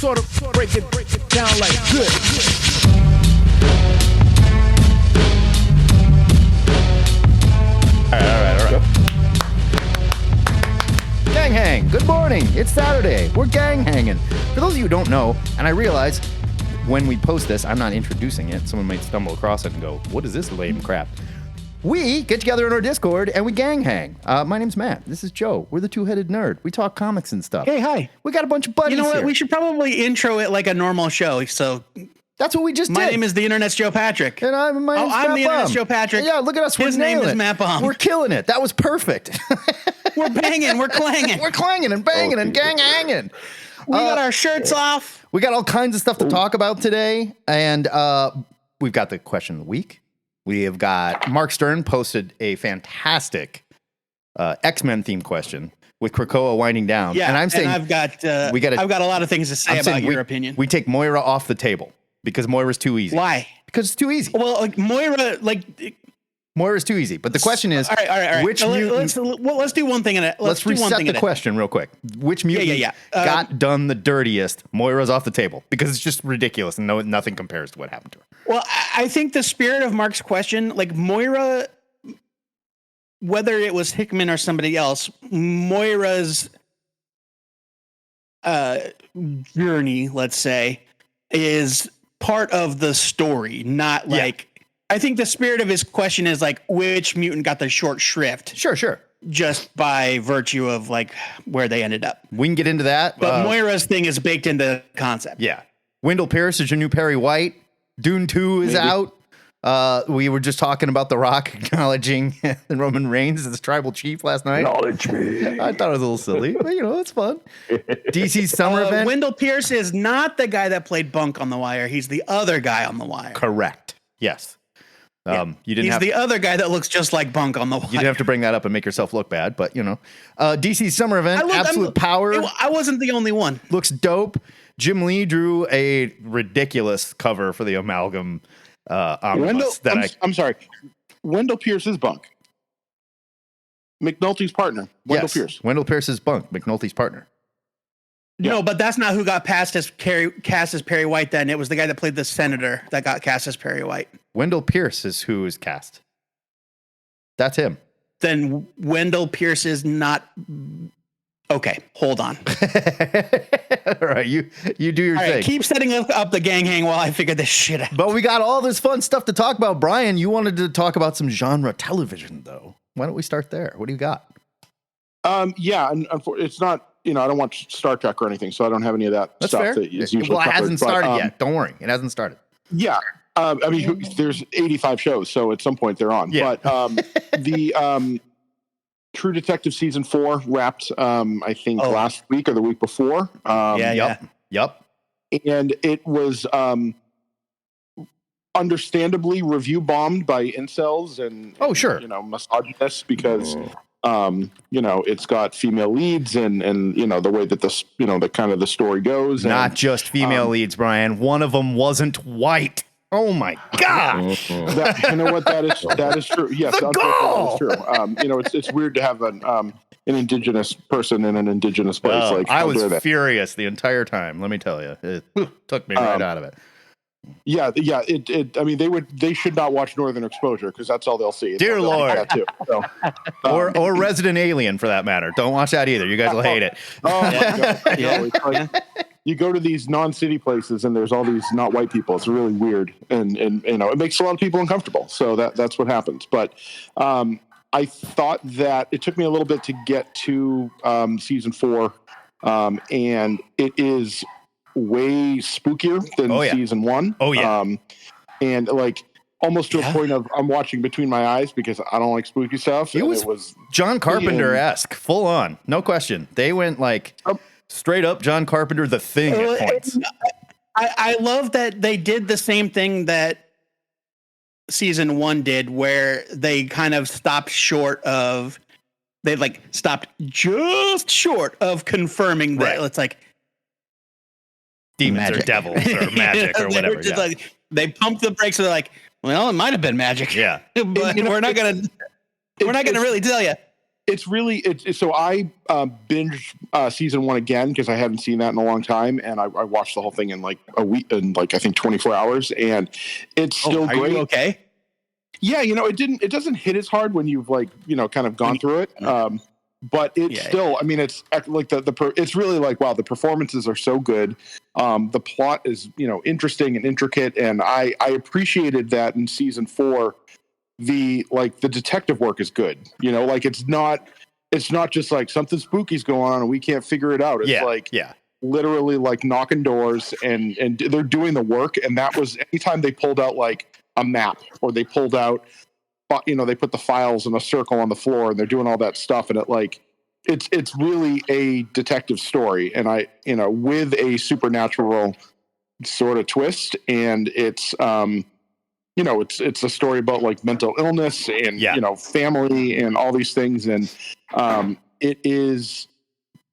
sort of break it down like this. All right. Gang hang. Good morning. It's Saturday. We're gang hanging. For those of you who don't know, and I realize when we post this, I'm not introducing it. Someone might stumble across it and go, what is this lame crap? We get together in our Discord and we gang hang. My name's Matt. This is Joe. We're the two-headed nerd. We talk comics and stuff. Hey, hi. We got a bunch of buddies You know what? here. We should probably intro it like a normal show. So That's what we just my did. name is the Internet's Joe Patrick. And I'm I'm the Internet's Joe Patrick. Yeah, look at us. His We're name nailing is it. Matt Bomb. We're killing it. That was perfect. We're banging. We're clanging. We're clanging and banging and gang hanging. We got our shirts off. We got all kinds of stuff to talk about today, and we've got the question of the week. We have got Mark Stern posted a fantastic X-Men themed question with Krakoa winding down. Yeah, and I'm saying I've got a lot of things to say about your opinion. We take Moira off the table because Moira's too easy. Why? Because it's too easy. Well, like Moira, like Moira's too easy. But the question is, all right. which Let's do one thing in it. Let's reset the question real quick. Which mutant got done the dirtiest? Moira's off the table because it's just ridiculous and nothing compares to what happened to her. Well, I think the spirit of Mark's question, like Moira, whether it was Hickman or somebody else, Moira's journey, let's say, is part of the story, not like. I think the spirit of his question is like which mutant got the short shrift. Sure. Just by virtue of like where they ended up. We can get into that. But Moira's thing is baked into the concept. Yeah. Wendell Pierce is your new Perry White. Dune 2 is out. We were just talking about The Rock acknowledging Roman Reigns as tribal chief last night. Acknowledge me. I thought it was a little silly, but it's fun. DC's summer event. Wendell Pierce is not the guy that played Bunk on The Wire. He's the other guy on The Wire. Correct. Yes. He's the other guy that looks just like Bunk on The Wire. You didn't have to bring that up and make yourself look bad, but DC's summer event, Absolute Power. I wasn't the only one. Looks dope. Jim Lee drew a ridiculous cover for the Amalgam omnibus. I'm sorry. Wendell Pierce is Bunk. McNulty's partner. Wendell Pierce. Wendell Pierce is Bunk, McNulty's partner. No, but that's not who got cast as Perry White then. It was the guy that played the senator that got cast as Perry White. Wendell Pierce is who is cast. That's him. Then Wendell Pierce is not... Okay, hold on. All right, you do your thing. Keep setting up the gang hang while I figure this shit out. But we got all this fun stuff to talk about. Brian, you wanted to talk about some genre television, though. Why don't we start there? What do you got? Yeah, and it's not... I don't watch Star Trek or anything, so I don't have any of that That's stuff fair. that is usually it covered, hasn't started yet. Don't worry. It hasn't started. Yeah. There's 85 shows, so at some point they're on. Yeah. But the True Detective season 4 wrapped, I think, last week or the week before. Yep. And it was understandably review bombed by incels and misogynists because it's got female leads and the way that this the kind of the story goes. Not just female leads, Brian. One of them wasn't white. Oh my God! You know what? That is true. Yes, that is true. It's weird to have an indigenous person in an indigenous place. I was furious the entire time. Let me tell you, it took me right out of it. Yeah. They should not watch Northern Exposure because that's all they'll see. Dear Lord. That too. So, or Resident Alien for that matter. Don't watch that either. You guys will hate it. Oh my God. It's like, you go to these non-city places and there's all these not white people. It's really weird, and it makes a lot of people uncomfortable. So that's what happens. But I thought that it took me a little bit to get to season 4, and it is way spookier than season 1. Oh yeah, and like almost to a point of I'm watching between my eyes because I don't like spooky stuff. It was John Carpenter-esque, full on, no question. They went like. Straight up John Carpenter, The Thing at points. I love that they did the same thing that season 1 did, where they kind of stopped just short of confirming that it's like demons magic. or devils or magic or whatever. They pumped the brakes and they're like, well, it might have been magic. Yeah. But we're not gonna really tell you. It's really so I binged season 1 again because I hadn't seen that in a long time, and I watched the whole thing in like a week, in like I think 24 hours, and it's still are great. you okay? Yeah, it doesn't hit as hard when you've like kind of gone through it, but it's still. I mean, it's like it's really like, wow, the performances are so good. The plot is interesting and intricate, and I appreciated that in season 4. The detective work is good. Like it's not just like something spooky's going on and we can't figure it out. It's literally like knocking doors and they're doing the work. And that was anytime they pulled out like a map or they pulled out, they put the files in a circle on the floor and they're doing all that stuff. And it's really a detective story. And with a supernatural sort of twist, and it's it's a story about like mental illness and family and all these things, and it is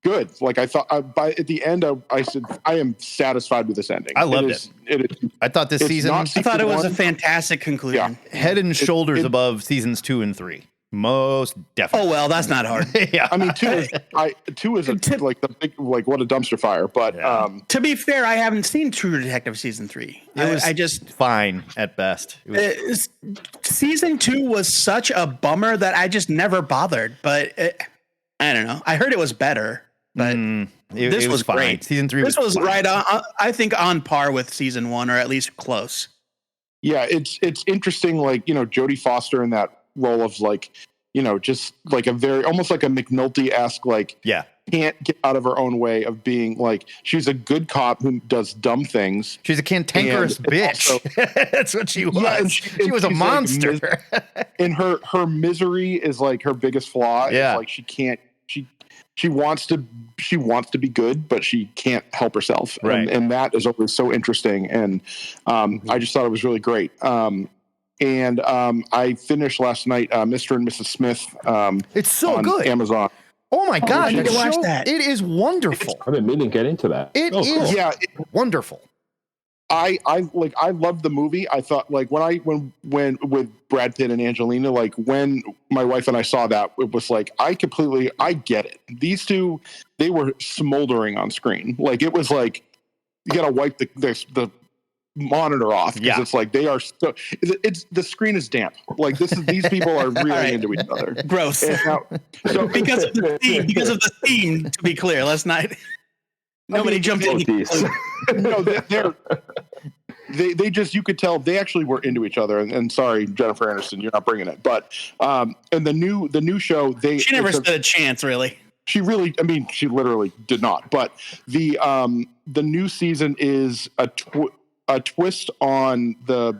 good. Like I thought, at the end, I said I am satisfied with this ending. I loved it. I thought this season. I thought it was a fantastic conclusion. Yeah. Head and shoulders above seasons 2 and 3. Most definitely. Oh well, that's not hard. Yeah, I mean, 2 is like the big, like what a dumpster fire. But to be fair, I haven't seen True Detective season 3. I just fine at best. Season 2 was such a bummer that I just never bothered. But I don't know. I heard it was better, but this was fine. Great. Season 3. This was right on. I think on par with season 1, or at least close. Yeah, it's interesting. Like Jodie Foster in that role of like just like a very almost like a McNulty-esque can't get out of her own way of being like, she's a good cop who does dumb things. She's a cantankerous bitch. Also, that's what she was. Yeah, and she was a monster. And her misery is like her biggest flaw. Yeah, like she wants to be good, but she can't help herself. Right. And that is always so interesting. And I just thought it was really great. And I finished last night Mr. and Mrs. Smith. It's so on good. Amazon. Oh my God! I need to watch that. It is wonderful. I've been meaning to get into that. It is cool. Yeah, wonderful. I loved the movie. I thought like when with Brad Pitt and Angelina, like when my wife and I saw that, it was like I get it. These two, they were smoldering on screen. Like it was like you got to wipe the monitor off because it's like they are so. It's the screen is damp. Like these people are really into each other. Gross. Now, so because of the theme. To be clear, let's not. Nobody jumped in. No, they just, you could tell they actually were into each other. And sorry, Jennifer Aniston, you're not bringing it. But and the new show, she never stood a chance, really. She really, I mean, she literally did not. But the new season is a twist on the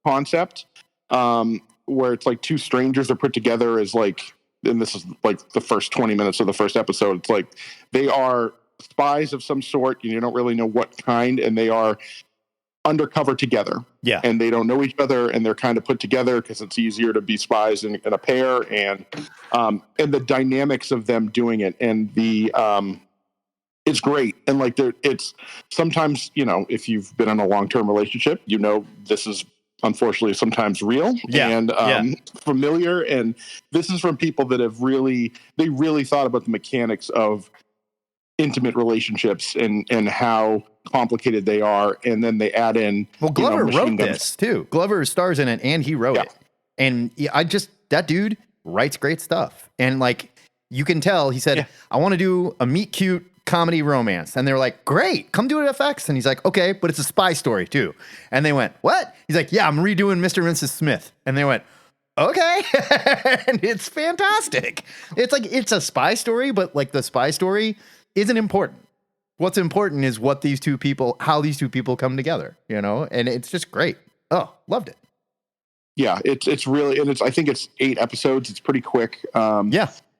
concept, where it's like two strangers are put together as like, and this is like the first 20 minutes of the first episode. It's like they are spies of some sort, and you don't really know what kind, and they are undercover together. Yeah. And they don't know each other, and they're kind of put together because it's easier to be spies in a pair, and the dynamics of them doing it, and the it's great. And like it's sometimes, if you've been in a long-term relationship, this is unfortunately sometimes real and familiar, and this is from people that have really thought about the mechanics of intimate relationships and how complicated they are, and then they add in. Well, Glover wrote this too. Glover stars in it, and he wrote it. And that dude writes great stuff. And like you can tell, he said, "I want to do a meet cute comedy romance," and they're like, "Great, come do it at FX." And he's like, "Okay, but it's a spy story too." And they went, "What?" He's like, "Yeah, I'm redoing Mr. and Mrs. Smith." And they went, "Okay." And it's fantastic. It's like it's a spy story, but like the spy story isn't important. What's important is how these two people come together, and it's just great. Oh, loved it. Yeah, it's really, and I think it's 8 episodes. It's pretty quick. I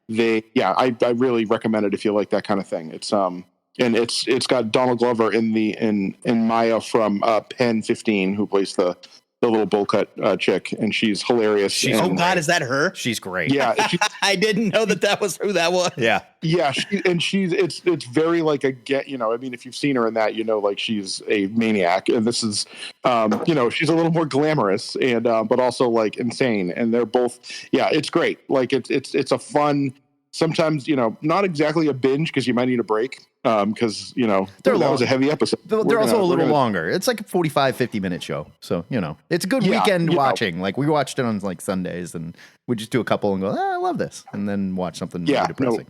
really recommend it if you like that kind of thing. It's and it's got Donald Glover in Maya from Pen 15, who plays the little bowl cut chick, and she's hilarious. Oh God, is that her? She's great. Yeah, I didn't know that was who that was. Yeah, it's very like a I mean, if you've seen her in that, like she's a maniac, and this is, she's a little more glamorous and but also like insane, and they're both, it's great. Like it's a fun sometimes, not exactly a binge because you might need a break. Because, They're that long. was a heavy episode. They're also a little longer. It's like a 45, 50-minute show. So, it's a good weekend watching. Like, we watched it on, like, Sundays, and we just do a couple and go, I love this. And then watch something really depressing.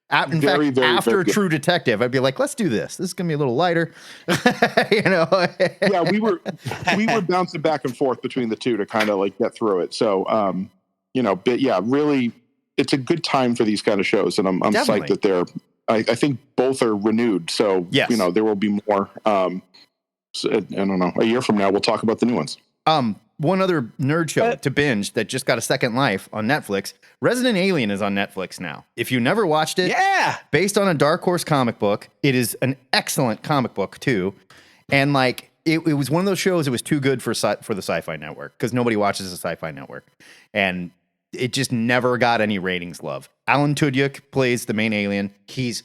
In fact, after True Detective, I'd be like, let's do this. This is going to be a little lighter. Yeah, we were bouncing back and forth between the two to kind of, like, get through it. So, but yeah, really, it's a good time for these kind of shows. And I'm psyched that I think both are renewed. So, yes. There will be more. So, I don't know. A year from now, we'll talk about the new ones. One other nerd show to binge that just got a second life on Netflix. Resident Alien is on Netflix now. If you never watched it, based on a Dark Horse comic book, it is an excellent comic book too. And like it was one of those shows. It was too good for the Sci-Fi Network because nobody watches the Sci-Fi Network, and it just never got any ratings love. Alan Tudyk plays the main alien. He's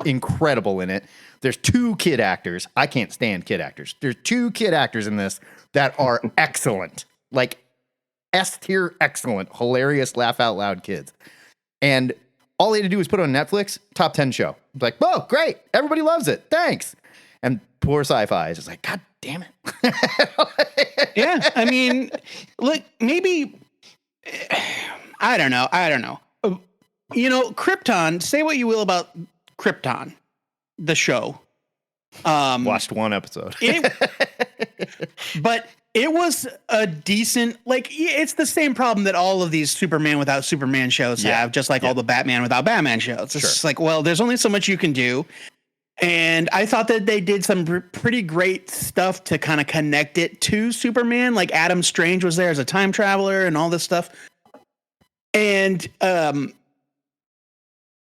incredible in it. There's 2 kid actors. I can't stand kid actors. There's 2 kid actors in this that are excellent. Like S-tier excellent, hilarious, laugh out loud kids. And all they had to do was put it on Netflix, top 10 show. It's like, oh, great. Everybody loves it. Thanks. And poor Sci-Fi is just like, God damn it. Yeah. I mean, look, maybe, I don't know. Krypton, say what you will about Krypton, the show. Watched one episode. But it was a decent, like, it's the same problem that all of these Superman without Superman shows have, just like all the Batman without Batman shows. It's just like, well, there's only so much you can do. And I thought that they did some pretty great stuff to kind of connect it to Superman. Like Adam Strange was there as a time traveler and all this stuff. And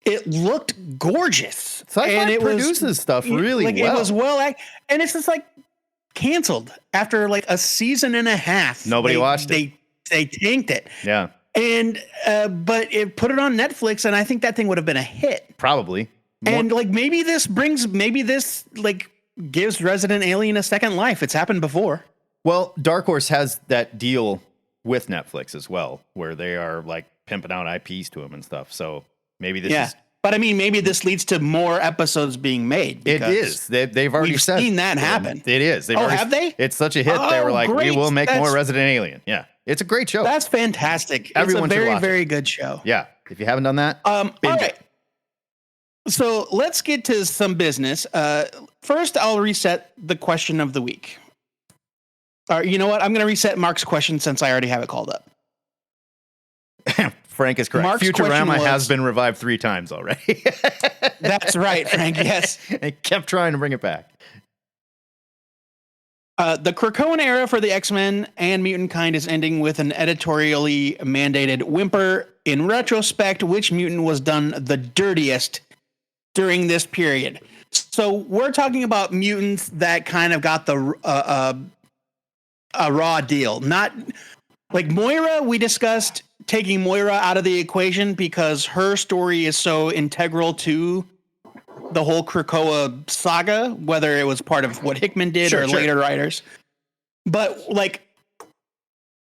it looked gorgeous. Sci-Fi and it produces stuff really well. It was and it's just like canceled after like a season and a half. Nobody watched it. They tanked it. Yeah. And but it put it on Netflix, and I think that thing would have been a hit. Probably. And like maybe this gives Resident Alien a second life. It's happened before. Well, Dark Horse has that deal with Netflix as well, where they are like pimping out IPs to them and stuff. So maybe this is. But I mean, maybe this leads to more episodes being made. It is. They've already seen that happen. It is. Have they? It's such a hit. They were like, great. We will make more Resident Alien. Yeah. It's a great show. That's fantastic. Everyone it's a very, should watch very good show. Yeah. If you haven't done that, all binge right. it. So let's get to some business. First, I'll reset the question of the week. You know what? I'm going to reset Mark's question since I already have it called up. Frank is correct. Mark's Futurama has been revived 3 times already. That's right, Frank. Yes. They kept trying to bring it back. The Krakoan era for the X-Men and mutant kind is ending with an editorially mandated whimper. In retrospect, which mutant was done the dirtiest during this period? So we're talking about mutants that kind of got the a raw deal. Not like Moira, we discussed taking Moira out of the equation because her story is so integral to the whole Krakoa saga, whether it was part of what Hickman did or later writers. But like,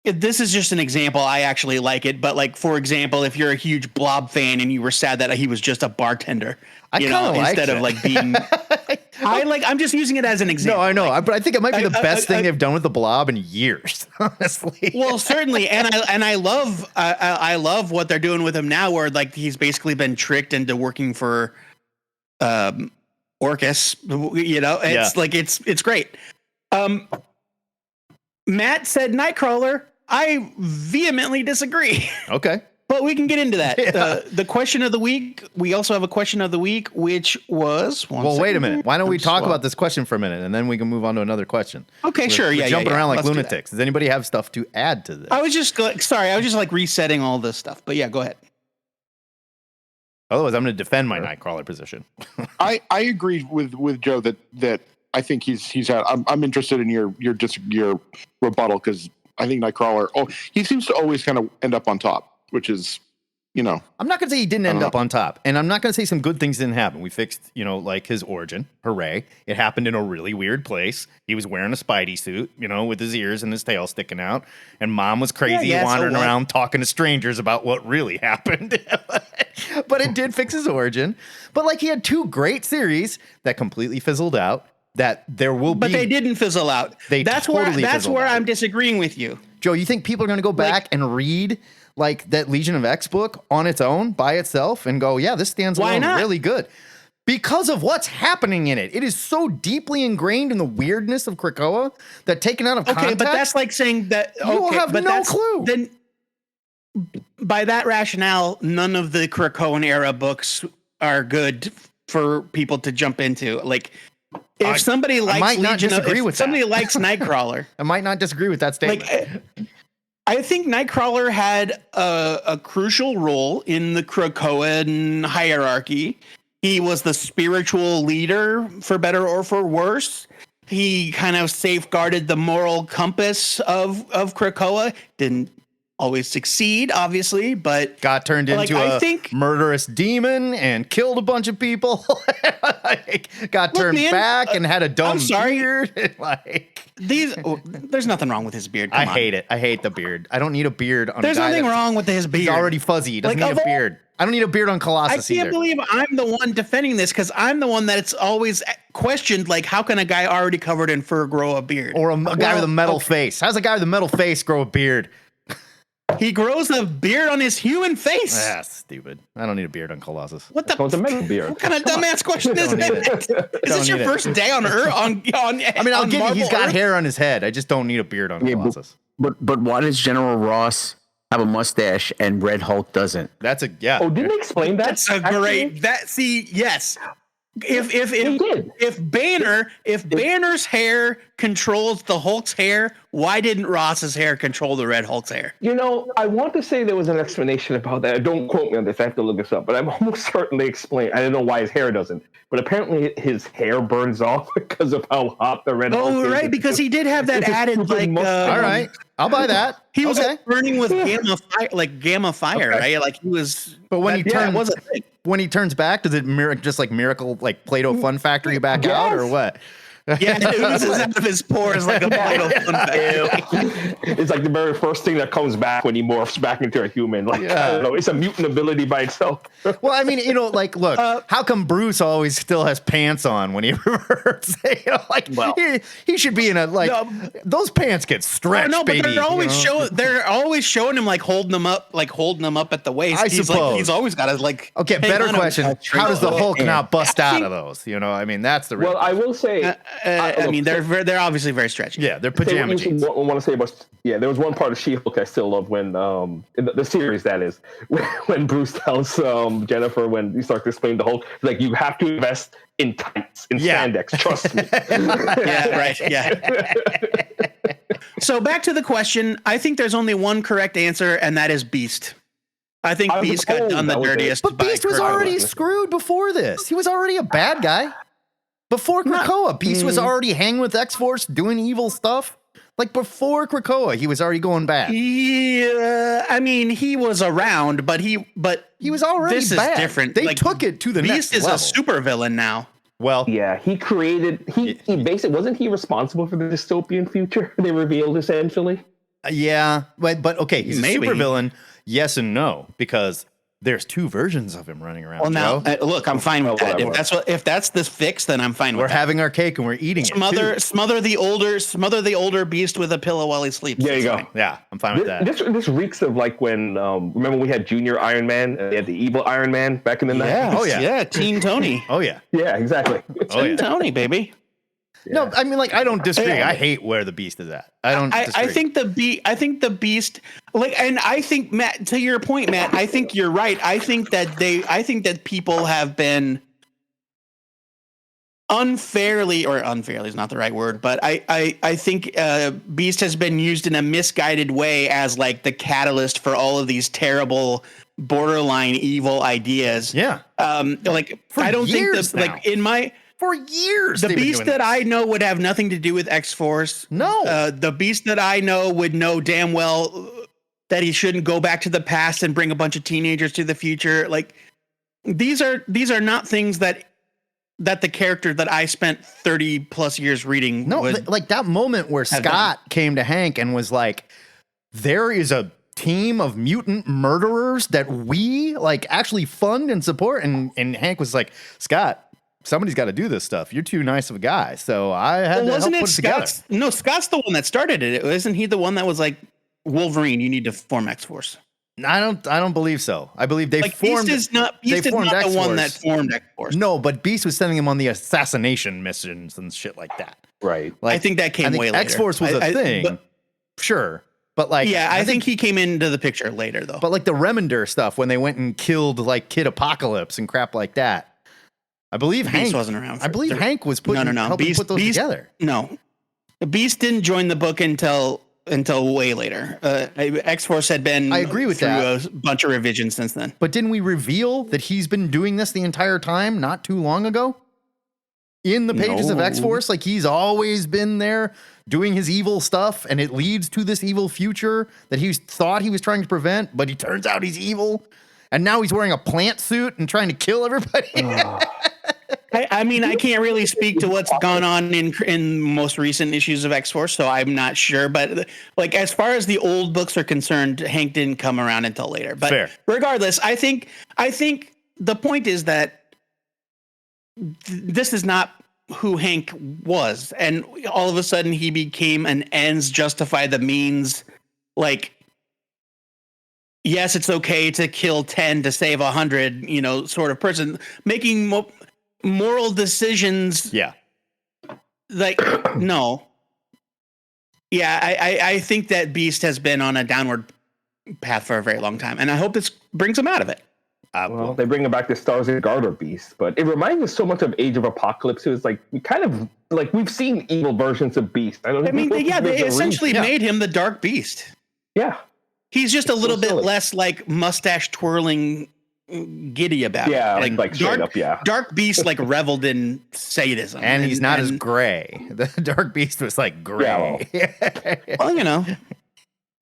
this is just an example. I actually like it. But like, for example, if you're a huge Blob fan and you were sad that he was just a bartender, instead of like being, I'm just using it as an example. No, I know, but I think it might be the best thing they've done with the Blob in years, honestly. Well, certainly, and I love what they're doing with him now, where like he's basically been tricked into working for Orcus. It's like it's great. Matt said Nightcrawler. I vehemently disagree. Okay. But we can get into that. Yeah. The question of the week. We also have a question of the week, which was. Wait a minute. Why don't we talk about this question for a minute, and then we can move on to another question? Okay, sure. We're jumping around like Let's lunatics. Does anybody have stuff to add to this? I was just like resetting all this stuff. But yeah, go ahead. Otherwise, I'm going to defend my Nightcrawler position. I agree with Joe that I think he's had. I'm interested in your rebuttal because I think Nightcrawler. He seems to always kind of end up on top, which is I'm not going to say he didn't end up on top, and I'm not going to say some good things didn't happen. We fixed, like his origin. Hooray. It happened in a really weird place. He was wearing a Spidey suit, with his ears and his tail sticking out, and Mom was crazy wandering around talking to strangers about what really happened. But it did fix his origin. But he had 2 great series that completely fizzled out. That there will be, but they didn't fizzle out. That's where I'm disagreeing with you, Joe. You think people are going to go back and read that Legion of X book on its own by itself and go, yeah, this stands alone really good because of what's happening in it. It is so deeply ingrained in the weirdness of Krakoa that taken out of context. But that's like saying that you will have no clue. Then, by that rationale, none of the Krakoan era books are good for people to jump into. If somebody likes somebody likes Nightcrawler, I might not disagree with that statement. I think Nightcrawler had a crucial role in the Krakoan hierarchy. He was the spiritual leader, for better or for worse. He kind of safeguarded the moral compass of Krakoa. Didn't always succeed, obviously, but got turned into a murderous demon and killed a bunch of people. Got turned back and had a dumb beard. There's nothing wrong with his beard. I hate it. I hate the beard. I don't need a beard on. There's nothing wrong with his beard. He's already fuzzy. He doesn't need a beard. I don't need a beard on Colossus either. I can't believe I'm the one defending this because I'm the one that's always questioned. How can a guy already covered in fur grow a beard? Or a guy with a metal face? How's a guy with a metal face grow a beard? He grows a beard on his human face. That's stupid. I don't need a beard on Colossus. What the metal beard? What kind of dumbass question is that? Is this your first day on Earth? I'll give you. He's got hair on his head. I just don't need a beard on Colossus. But why does General Ross have a mustache and Red Hulk doesn't? That's a Oh, didn't they explain that? That's a great. Yes. If Banner's hair controls the Hulk's hair, why didn't Ross's hair control the Red Hulk's hair? I want to say there was an explanation about that. Don't quote me on this. I have to look this up. But I'm almost certainly explain. I don't know why his hair doesn't. But apparently his hair burns off because of how hot the Red Hulk is. Oh, right, because he did have that added all right, I'll buy that. He was burning with gamma fire, right? He was. But when when he turns back, does it just like Miracle, like Play-Doh Fun Factory back out, or what? Yeah, it oozes out of his pores like a Play-Doh Fun Factory. It's like the very first thing that comes back when he morphs back into a human. I don't know. It's a mutant ability by itself. Well, I mean, look, how come Bruce always still has pants on when he reverts? He should be in those pants get stretched, baby. But they're always showing him holding them up at the waist. I suppose he's always got to Okay, better question. How does the Hulk not bust out of those? I mean, that's the real question. I will say. They're obviously very stretchy. Yeah, they're pajama jeans. I want to say about there was one part of She-Hulk I still love when in the series, that is, when Bruce tells Jennifer, when he starts to explain the Hulk, you have to invest in tights, in spandex. Trust me. Yeah, right. Yeah. So back to the question. I think there's only one correct answer, and that is Beast. I think Beast got done the dirtiest. But Beast was already screwed before this. He was already a bad guy. Before Krakoa, Beast was already hanging with X-Force, doing evil stuff. Before Krakoa, he was already going bad. Yeah, I mean, he was around, but he was already this bad. Is different. They took it to the next level. Beast is a supervillain now. Well, yeah, he basically wasn't he responsible for the dystopian future they revealed essentially? Yeah, but okay, he's a supervillain. Yes and no, because there's 2 versions of him running around. Well, now look, I'm fine with that. If that's the fix, then I'm fine with that. We're having our cake and we're eating it. Smother the older Beast with a pillow while he sleeps. There you go. Fine. Yeah, I'm fine with that. This reeks of when remember we had Junior Iron Man and they had the evil Iron Man back in the 90s. Oh yeah, Teen Tony. Oh yeah, yeah, exactly. Teen Tony, baby. Yeah. No, I mean, I don't disagree. I hate where the Beast is at. I don't disagree. I think the Beast, and I think, Matt, to your point, Matt, I think you're right. I think that people have been unfairly is not the right word, but I think Beast has been used in a misguided way as the catalyst for all of these terrible borderline evil ideas. Yeah. I don't think that for years, the Beast that I know would have nothing to do with X-Force. No. The Beast that I know would know damn well that he shouldn't go back to the past and bring a bunch of teenagers to the future. Like these are not things that the character that I spent 30 plus years reading. No, like that moment where Scott came to Hank and was like, there is a team of mutant murderers that we like actually fund and support. And Hank was like, Scott, somebody's got to do this stuff. You're too nice of a guy. So I had to help put it together. No, Scott's the one that started it. Isn't he the one that was like, Wolverine, you need to form X-Force? I don't believe so. I believe they formed. Beast is not the one that formed X-Force. No, but Beast was sending him on the assassination missions and shit like that. Right. Like, I think that came way later. X-Force was a thing. Sure. But like, yeah, I think he came into the picture later though. But like the Remender stuff when they went and killed like Kid Apocalypse and crap like that. I believe Beast Hank wasn't around. I believe Hank was helping put those together. No, Beast didn't join the book until way later. X-Force had been. I agree with that. A bunch of revisions since then. But didn't we reveal that he's been doing this the entire time? Not too long ago. In the pages of X-Force, like he's always been there doing his evil stuff, and it leads to this evil future that he thought he was trying to prevent, but he turns out he's evil, and now he's wearing a plant suit and trying to kill everybody. I mean, I can't really speak to what's gone on in most recent issues of X-Force, so I'm not sure. But like, as far as the old books are concerned, Hank didn't come around until later. But fair. Regardless, I think the point is that this is not who Hank was, and all of a sudden he became an ends justify the means. Like, yes, it's okay to kill 10 to save 100, sort of person making moral decisions. Yeah. Like, no. Yeah, I think that Beast has been on a downward path for a very long time, and I hope this brings him out of it. Well, they bring him back to Stars and Garter Beast, but it reminds me so much of Age of Apocalypse. It was like we've seen evil versions of Beast. They essentially made him the Dark Beast. Yeah, he's just a little bit less like mustache twirling, giddy about it. Yeah, like straight up. Yeah, Dark Beast like reveled in sadism, and he's not as gray. The Dark Beast was like gray. Well,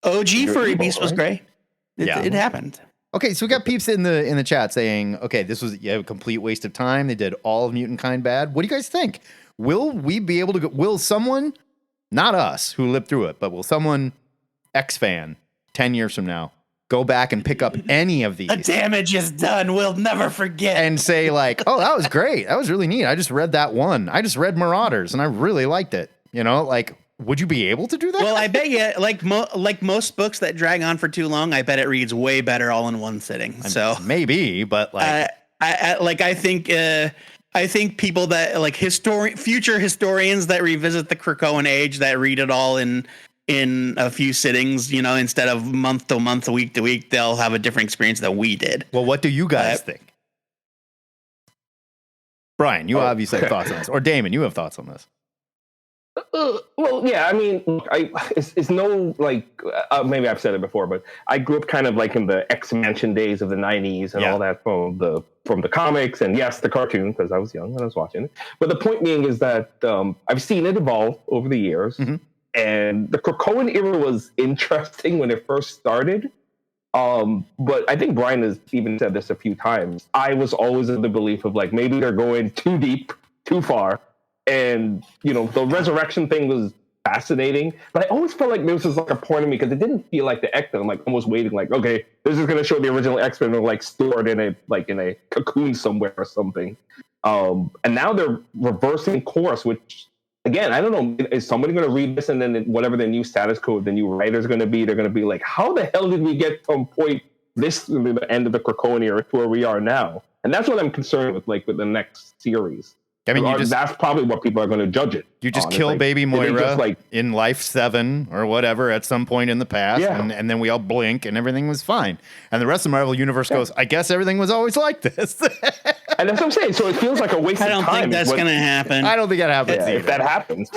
OG Furry Beast was gray. It happened. Okay, so we got peeps in the chat saying, okay, this was a complete waste of time. They did all of Mutant Kind bad. What do you guys think? Will we be able to go? Will someone, not us who lived through it, but will someone, X-fan, 10 years from now, go back and pick up any of these? The damage is done. We'll never forget. And say like, oh, that was great. That was really neat. I just read that one. I just read Marauders and I really liked it. Would you be able to do that? Well, I bet you, like most books that drag on for too long, I bet it reads way better all in one sitting. So maybe, but like, I think people that like future historians that revisit the Krakoan age that read it all in a few sittings, instead of month to month, week to week, they'll have a different experience than we did. Well, what do you guys think? Brian, you obviously have thoughts on this, or Damon, you have thoughts on this. Well, yeah, I mean, it's no like maybe I've said it before, but I grew up kind of like in the X-Mansion days of the 90s and all that from the comics and yes, the cartoon because I was young when I was watching it. But the point being is that I've seen it evolve over the years, and the Krakoan era was interesting when it first started. But I think Brian has even said this a few times. I was always in the belief of like maybe they're going too deep, too far. And, the resurrection thing was fascinating, but I always felt like this was like a point of me because it didn't feel like the X-Men. I'm like almost waiting like, okay, this is going to show the original X-Men are like stored in a cocoon somewhere or something. And now they're reversing course, which again, I don't know, is somebody going to read this and then whatever the new status code, the new writer's going to be, they're going to be like, how the hell did we get from point this to the end of the Krakoan era to where we are now? And that's what I'm concerned with, like with the next series. I mean, that's probably what people are going to judge it. You just kill baby Moira in Life 7 or whatever at some point in the past, and then we all blink and everything was fine. And the rest of the Marvel Universe goes, I guess everything was always like this. And that's what I'm saying. So it feels like a waste of time. I don't think that's going to happen. I don't think that happens either. If that happens.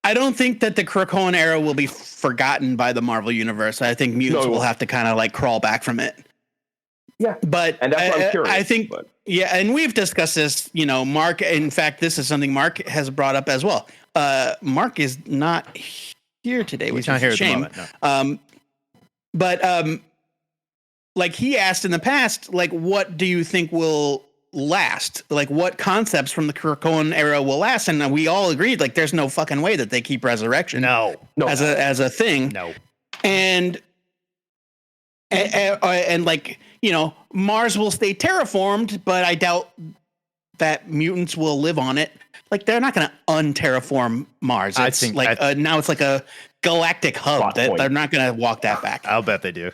I don't think that the Krakoan era will be forgotten by the Marvel Universe. I think mutants will have to kind of like crawl back from it. Yeah. But and that's what I'm curious. I think, and we've discussed this, Mark, in fact, this is something Mark has brought up as well. Mark is not here today, which is a shame. At the moment, no. But like he asked in the past, like, what do you think will last? Like, what concepts from the Krakoan era will last? And we all agreed, like, there's no fucking way that they keep resurrection. No. As a thing. No. And like, you know, Mars will stay terraformed, but I doubt that mutants will live on it. Like, they're not going to unterraform Mars. It's now it's like a galactic hub that they're not going to walk that back. I'll bet they do.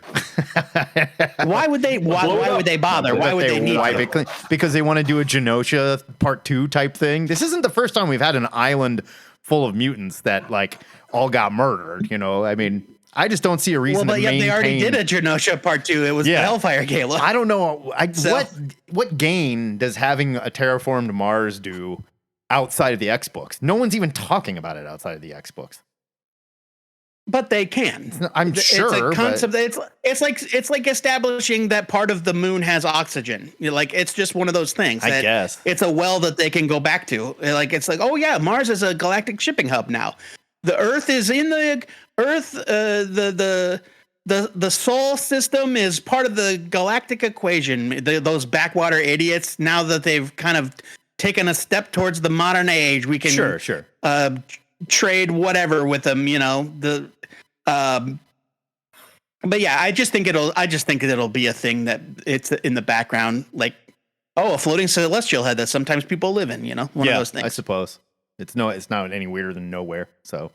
Why would they? Why would they bother? Why would they need to? Because they want to do a Genosha Part 2 type thing. This isn't the first time we've had an island full of mutants that like all got murdered. You know, I mean, I just don't see a reason. Well, but to they already did a Genosha Part 2. It was the Hellfire Gala. I don't know. What gain does having a terraformed Mars do outside of the X books? No one's even talking about it outside of the X books. But they can. I'm sure. It's a concept. It's like establishing that part of the moon has oxygen. Like, it's just one of those things. I guess it's a well that they can go back to. Like, it's like, oh yeah, Mars is a galactic shipping hub now. The Earth is in the Earth. The Sol system is part of the galactic equation. Those backwater idiots. Now that they've kind of taken a step towards the modern age, we can sure. Trade whatever with them, you know. But yeah, I just think it'll be a thing that it's in the background, like, oh, a floating celestial head that sometimes people live in, you know, one of those things. I suppose it's not any weirder than nowhere. So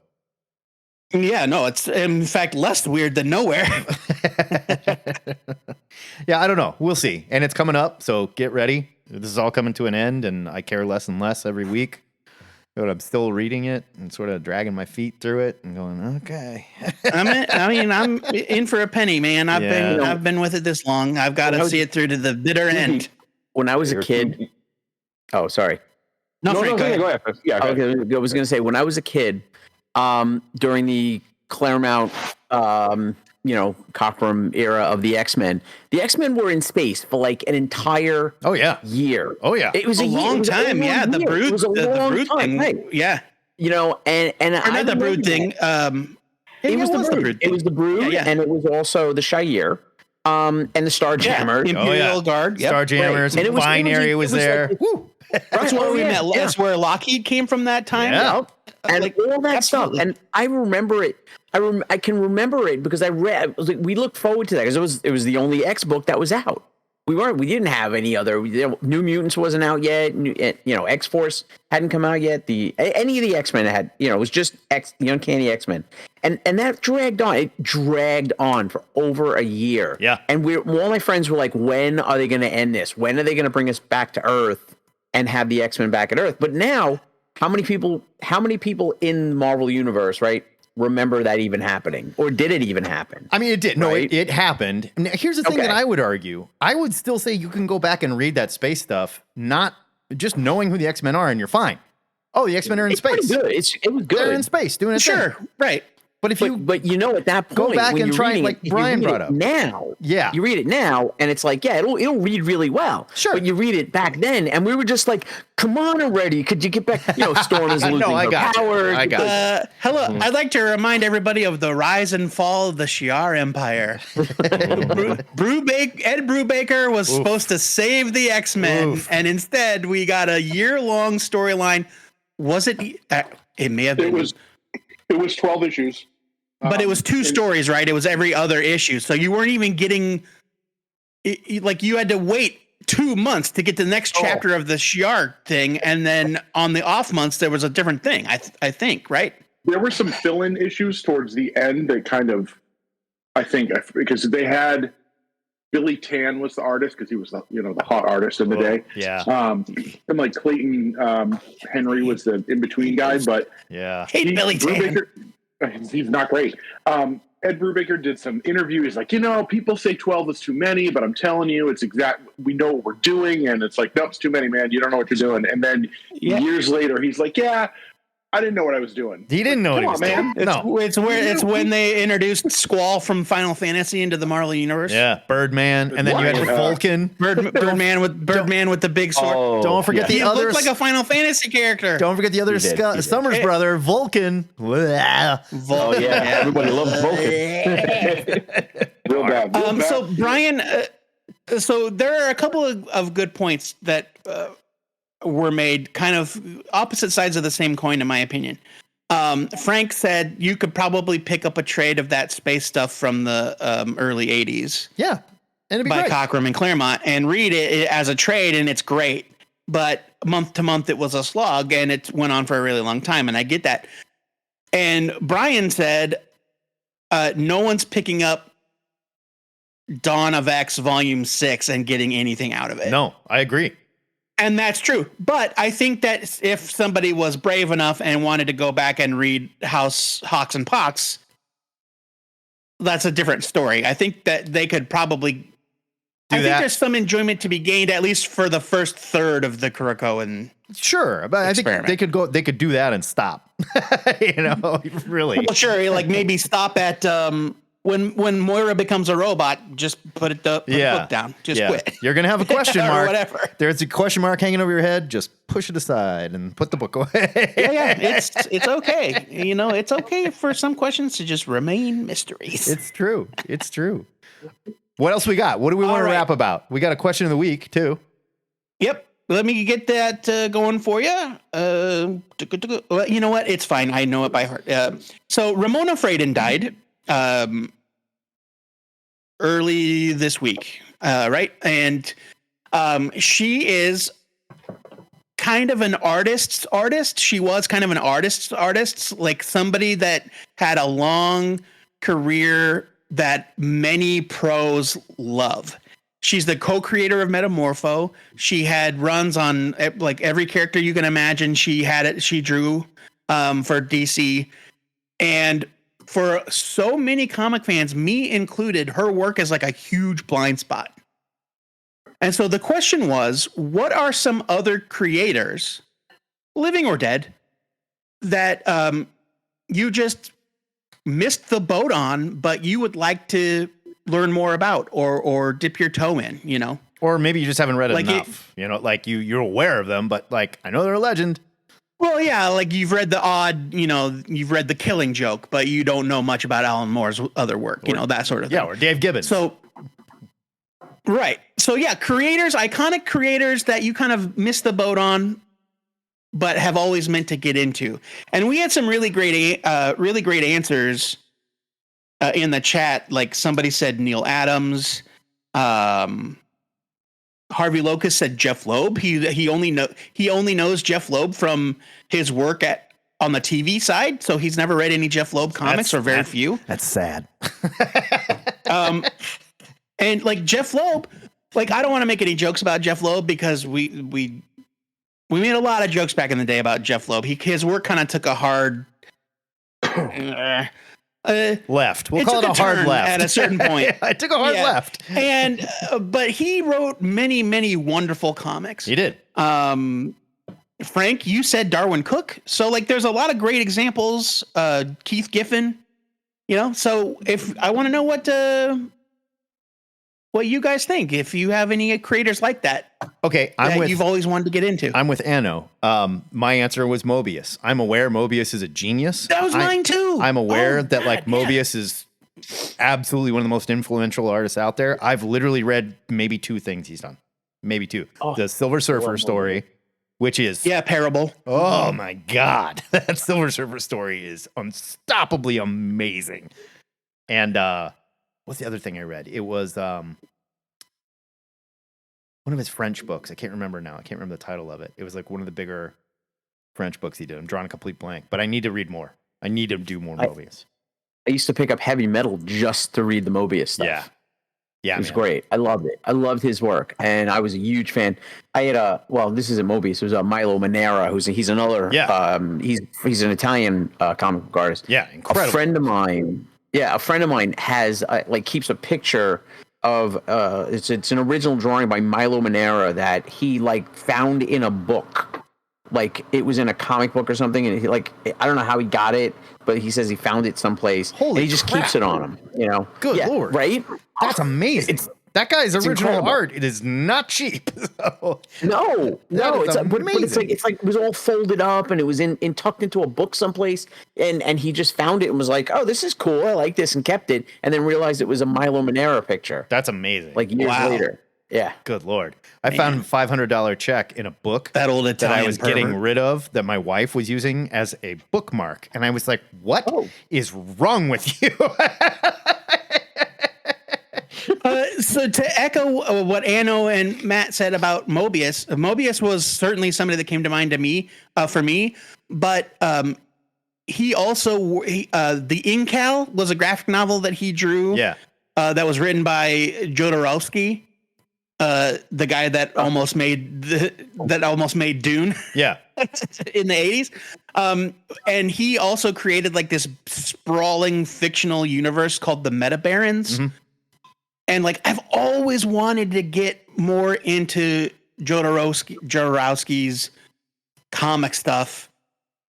yeah, no, it's in fact less weird than nowhere. Yeah, I don't know. We'll see, and it's coming up, so get ready. This is all coming to an end, and I care less and less every week. But I'm still reading it and sort of dragging my feet through it and going, okay. I'm in for a penny, man. I've been with it this long. I've got to see it through to the bitter end. When I was a kid, oh, sorry. No, Frank, go ahead. Yeah, okay. I was going to say, when I was a kid, during the Claremont, Cockrum era of the X-Men were in space for like an entire year. Oh yeah. It was a long time. Yeah. The Brood, the Brood thing. Right. Yeah. You know, and not the Brood thing. It was the Brood. It was the Brood, and it was also the Shire, and the Starjammers. Imperial Guard. Yep. Starjammers. Right. And Binary was there. Like, woo. That's where we met. That's where Lockheed came from that time. Yeah. And like, all that stuff. And I remember it. I can remember it because I read. We looked forward to that because it was the only X book that was out. We didn't have any other. New Mutants wasn't out yet. X Force hadn't come out yet. Any of the X-Men had. It was just the Uncanny X-Men, and that dragged on. It dragged on for over a year. Yeah. And all my friends were like, "When are they going to end this? When are they going to bring us back to Earth and have the X-Men back at Earth?" But now, how many people in the Marvel universe, right, remember that even happening? Or did it even happen? I mean, it did. No, it happened. Now, here's the thing that I would argue. I would still say you can go back and read that space stuff, not just knowing who the X-Men are, and you're fine. Oh, the X-Men are in space. Good. It was good. They're in space doing it. Sure, right. But at that point, go back and try, like Brian brought up. Now, yeah, you read it now, and it's like, it'll read really well. Sure, but you read it back then, and we were just like, "Come on already! Could you get back?" Storm is losing her power. I got hello. I'd like to remind everybody of the rise and fall of the Shi'ar Empire. Ed Brubaker was supposed to save the X-Men, and instead we got a year-long storyline. Was it? It may have been. It was 12 issues. But it was two stories, right? It was every other issue. So you weren't even getting, like, you had to wait 2 months to get the next chapter of the Shi'ar thing. And then on the off months, there was a different thing, I think, right? There were some fill-in issues towards the end that kind of, I think, because they had Billy Tan was the artist because he was the hot artist in the day. Yeah. And like Clayton Henry was the in-between guy, but hate Billy Tan. He's not great. Ed Brubaker did some interview. He's like, people say 12 is too many, but I'm telling you, it's we know what we're doing. And it's like, no, it's too many, man. You don't know what you're doing. And then years later, he's like, I didn't know what I was doing. He didn't know what he was doing. It's when they introduced Squall from Final Fantasy into the Marvel universe. Yeah, Birdman, and then you had Vulcan. Birdman with the big sword. Don't forget the other. He looked like a Final Fantasy character. Don't forget the other Summers brother, Vulcan. Everybody loves Vulcan. bad. Real bad. So Brian, so there are a couple of good points that were made, kind of opposite sides of the same coin, in my opinion. Frank said you could probably pick up a trade of that space stuff from the early 80s. Yeah. And it'd be by great. Cockrum and Claremont and read it as a trade, and it's great. But month to month, it was a slog, and it went on for a really long time, and I get that. And Brian said, no one's picking up Dawn of X Volume 6 and getting anything out of it. No, I agree. And that's true. But I think that if somebody was brave enough and wanted to go back and read House Hawks and Pox, that's a different story. I think that they could probably... I think there's some enjoyment to be gained, at least for the first third of the Krakoan. Sure, but I think they could do that and stop. Really. Well, sure, like maybe stop at when Moira becomes a robot, just put the book down. Just quit. You're gonna have a question mark. Or whatever. There's a question mark hanging over your head. Just push it aside and put the book away. Yeah, it's okay. It's okay for some questions to just remain mysteries. It's true. What else we got? What do we want to rap about? We got a question of the week too. Yep. Let me get that going for you. Well, you know what? It's fine. I know it by heart. So Ramona Fradon died early this week, right? And she is kind of an artist's artist. She was kind of an artist's artist, like somebody that had a long career that many pros love. She's the co-creator of Metamorpho. She had runs on like every character you can imagine. She drew for DC. And for so many comic fans, me included, her work is like a huge blind spot. And so the question was, what are some other creators, living or dead, that you just missed the boat on, but you would like to learn more about or dip your toe in, Or maybe you just haven't read enough. You're aware of them, but like, I know they're a legend. Well, yeah, like you've read the odd, you've read The Killing Joke, but you don't know much about Alan Moore's other work, that sort of thing. Yeah, or Dave Gibbons. So, right. So, yeah, iconic creators that you kind of missed the boat on, but have always meant to get into. And we had some really great answers in the chat. Like somebody said Neil Adams. Harvey Locust said Jeff Loeb. He only knows Jeff Loeb from his work on the TV side, so he's never read any Jeff Loeb comics or very few. That's sad. And like Jeff Loeb, like I don't want to make any jokes about Jeff Loeb because we made a lot of jokes back in the day about Jeff Loeb. His work kind of took a hard left. We'll call it a hard left at a certain point. I took a hard left. And but he wrote many, many wonderful comics. He did. Frank, you said Darwin Cook. So like there's a lot of great examples. Keith Giffen, so if I want to know what you guys think, if you have any creators like that. Okay, you've always wanted to get into. I'm with Anno. My answer was Mobius. I'm aware Mobius is a genius. That was mine too. I'm aware that Mobius is absolutely one of the most influential artists out there. I've literally read maybe 2 things he's done. Maybe 2. The Silver Surfer story, which is Parable. Oh my God. That Silver Surfer story is unstoppably amazing. And what's the other thing I read? It was one of his French books. I can't remember now. I can't remember the title of it. It was like one of the bigger French books he did. I'm drawing a complete blank, but I need to read more. I need to do more Mobius. I used to pick up heavy metal just to read the Mobius stuff. Yeah, it was great. I loved it. I loved his work, and I was a huge fan. I had this isn't Mobius. It was Milo Manera, he's another. Yeah. He's an Italian comic book artist. Yeah, incredible. A friend of mine has keeps a picture of it's an original drawing by Milo Manera that he found in a book. Like it was in a comic book or something, and he I don't know how he got it, but he says he found it someplace. Holy and he just crap. keeps it on him, Good Lord. Right? That's amazing. That guy's original incredible. art, it is not cheap. So, No, is it's like, but amazing. it's like it was all folded up and it was in tucked into a book someplace, and he just found it and was like, oh, this is cool, I like this, and kept it, and then realized it was a Milo Manara picture. That's amazing. Like years later. Yeah. Good Lord. I found a $500 check in a book That old that I Italian was pervert. getting rid of that my wife was using as a bookmark. And I was like, what is wrong with you? So to echo what Anno and Matt said about Mobius, Mobius was certainly somebody that came to mind to me, for me, but he also, the Incal was a graphic novel that he drew. Yeah. That was written by Jodorowsky, the guy that almost made Dune. Yeah. In the 80s. And he also created like this sprawling fictional universe called the Meta Barons. Mm-hmm. And like I've always wanted to get more into Jodorowsky's comic stuff.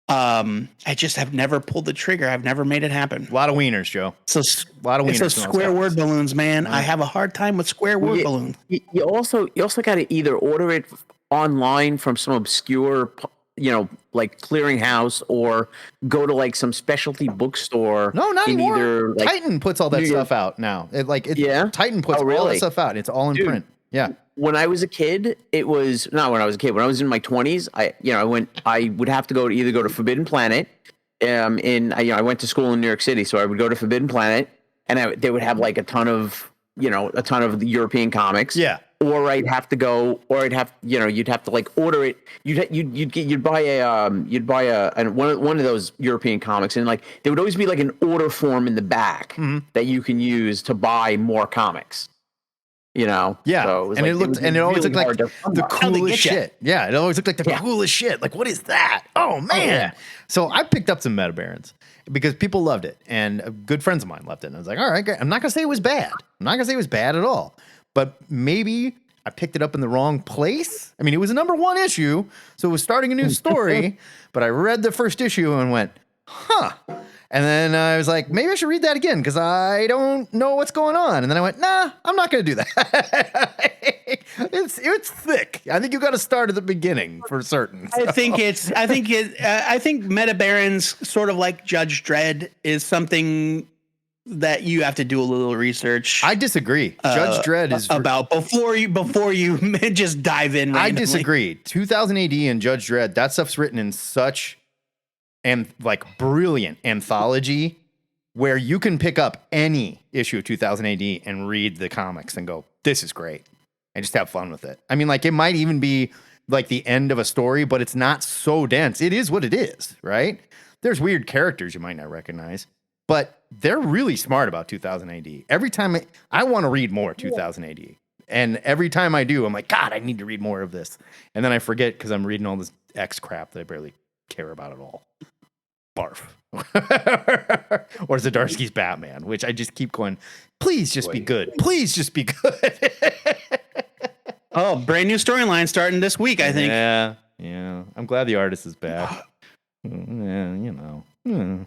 I just have never pulled the trigger. I've never made it happen. A lot of wieners, Joe. So A lot of wieners. it's those square word balloons, man. I have a hard time with square word balloons. You also got to either order it online from some obscure, like clearinghouse, or go to like some specialty bookstore. No, not anymore. Either, like, Titan puts all that stuff out now. Titan puts all that stuff out. It's all in print. Yeah. When I was a kid, it was not when I was a kid. When I was in my 20s, I would have to either go to Forbidden Planet. I went to school in New York City, so I would go to Forbidden Planet, and they would have like a ton of the European comics. Yeah. Or you'd have to like order it. You'd buy one of those European comics, and like there would always be like an order form in the back that you can use to buy more comics. Yeah, so it always looked like the coolest shit. Yeah, it always looked like the coolest shit. Like, what is that? Oh man! Yeah. So I picked up some Meta Barons because people loved it, and good friends of mine loved it. And I was like, all right, great. I'm not gonna say it was bad. I'm not gonna say it was bad at all. But maybe I picked it up in the wrong place. I mean, it was a #1 issue, so it was starting a new story. But I read the first issue and went, huh. And then I was like, maybe I should read that again because I don't know what's going on. And then I went, nah, I'm not going to do that. It's thick. I think you got to start at the beginning for certain. So. I think Meta Barons, sort of like Judge Dredd, is something that you have to do a little research. I disagree. Judge Dredd is about before you just dive in. Randomly. I disagree. 2000 AD and Judge Dredd, that stuff's written in such brilliant anthology where you can pick up any issue of 2000 AD and read the comics and go, this is great. And just have fun with it. I mean, like, it might even be like the end of a story, but it's not so dense. It is what it is, right? There's weird characters you might not recognize, but they're really smart about 2000 AD. Every time I want to read more 2000 AD. And every time I do, I'm like, God, I need to read more of this. And then I forget because I'm reading all this X crap that I barely care about at all. Barf. Or Zdarsky's Batman, which I just keep going, please just be good. Please just be good. Oh, brand new storyline starting this week, I think. Yeah. I'm glad the artist is back. Yeah. I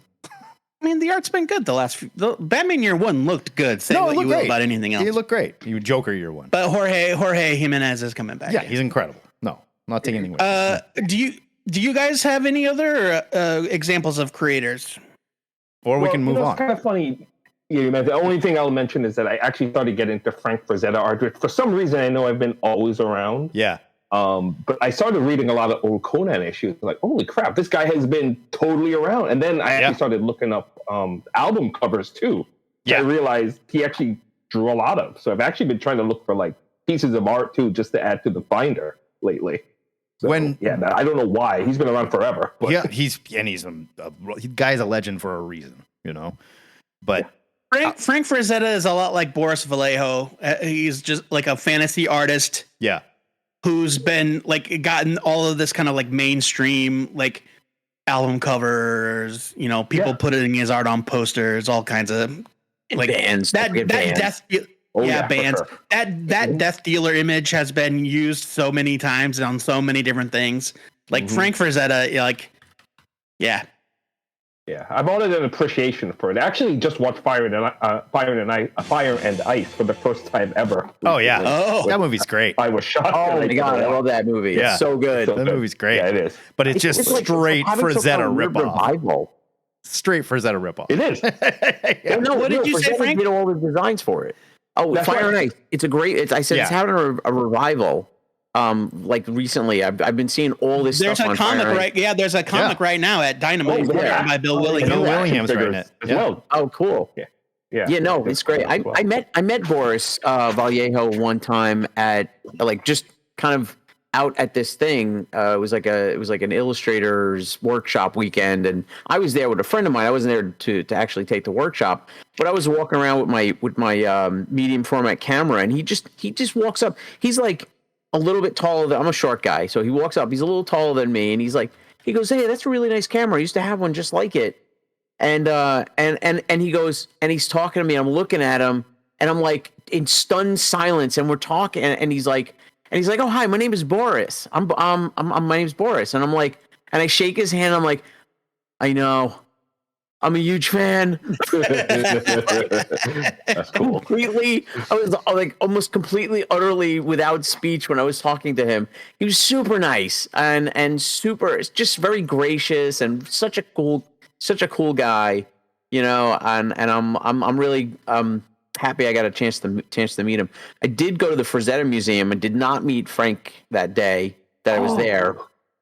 mean, the art's been good the Batman Year One looked good. Say what you will about anything else. He looked great. You Joker Year One. But Jorge Jimenez is coming back. Yeah, he's incredible. No, I'm not taking anything away. Do you guys have any other examples of creators? Or we can move on. It's kind of funny. The only thing I'll mention is that I actually started getting into Frank Frazetta art, which for some reason I know I've been always around. Yeah. But I started reading a lot of old Conan issues. Like, holy crap, this guy has been totally around. And then I actually started looking up album covers too. Yeah. I realized he actually drew a lot of. So I've actually been trying to look for like pieces of art too, just to add to the binder lately. So, I don't know why. He's been around forever. But. Yeah, he's a guy's a legend for a reason, But Frank Frazetta is a lot like Boris Vallejo. He's just like a fantasy artist. Yeah. Who's been like gotten all of this kind of like mainstream like album covers, people putting his art on posters, all kinds of like bands. Bands. Bands. Sure. That Death Dealer image has been used so many times on so many different things. Like Frank Frazetta, Yeah, I bought it an appreciation for it. I actually just watched Fire and Ice for the first time ever. Oh yeah, Oh. that movie's great. I was shocked. Oh my god, I love that movie. Yeah. It's so good. So That good. movie's great. Yeah, it is. But it's just straight having some kind Frazetta of weird ripoff. revival. Straight Frazetta ripoff. It is. Yeah. No, What did you say, Frazetta Frank? did all the designs for it. Oh, That's Fire right. and Ice. It's a great. I said it's Yeah. having a revival. Like recently, I've been seeing all this There's stuff a on comic Fire and Ice. right. Yeah, there's a comic right now at Dynamite Oh, yeah. by Bill Willingham. Bill Action Willingham's figures writing it. as Yeah. well. Oh, cool. Yeah. Yeah, no, it's great. I met Boris Vallejo one time at like just kind of out at this thing. It was like an illustrator's workshop weekend, and I was there with a friend of mine. I wasn't there to actually take the workshop, but I was walking around with my medium format camera, and he just walks up. He's like a little bit taller than I'm a short guy, so he walks up. He's a little taller than me, and he goes, "Hey, that's a really nice camera. I used to have one just like it." And he goes, and he's talking to me. I'm looking at him, and I'm like in stunned silence. And we're talking, and he's like, "Oh, hi, my name is Boris. My name's Boris." And I'm like, and I shake his hand. I'm like, "I know, I'm a huge fan." That's cool. Completely, I was like almost completely, utterly without speech when I was talking to him. He was super nice and super, just very gracious and such a cool guy, you know. And I'm really happy I got a chance to meet him. I did go to the Frazetta Museum. I did not meet Frank that day that I was there,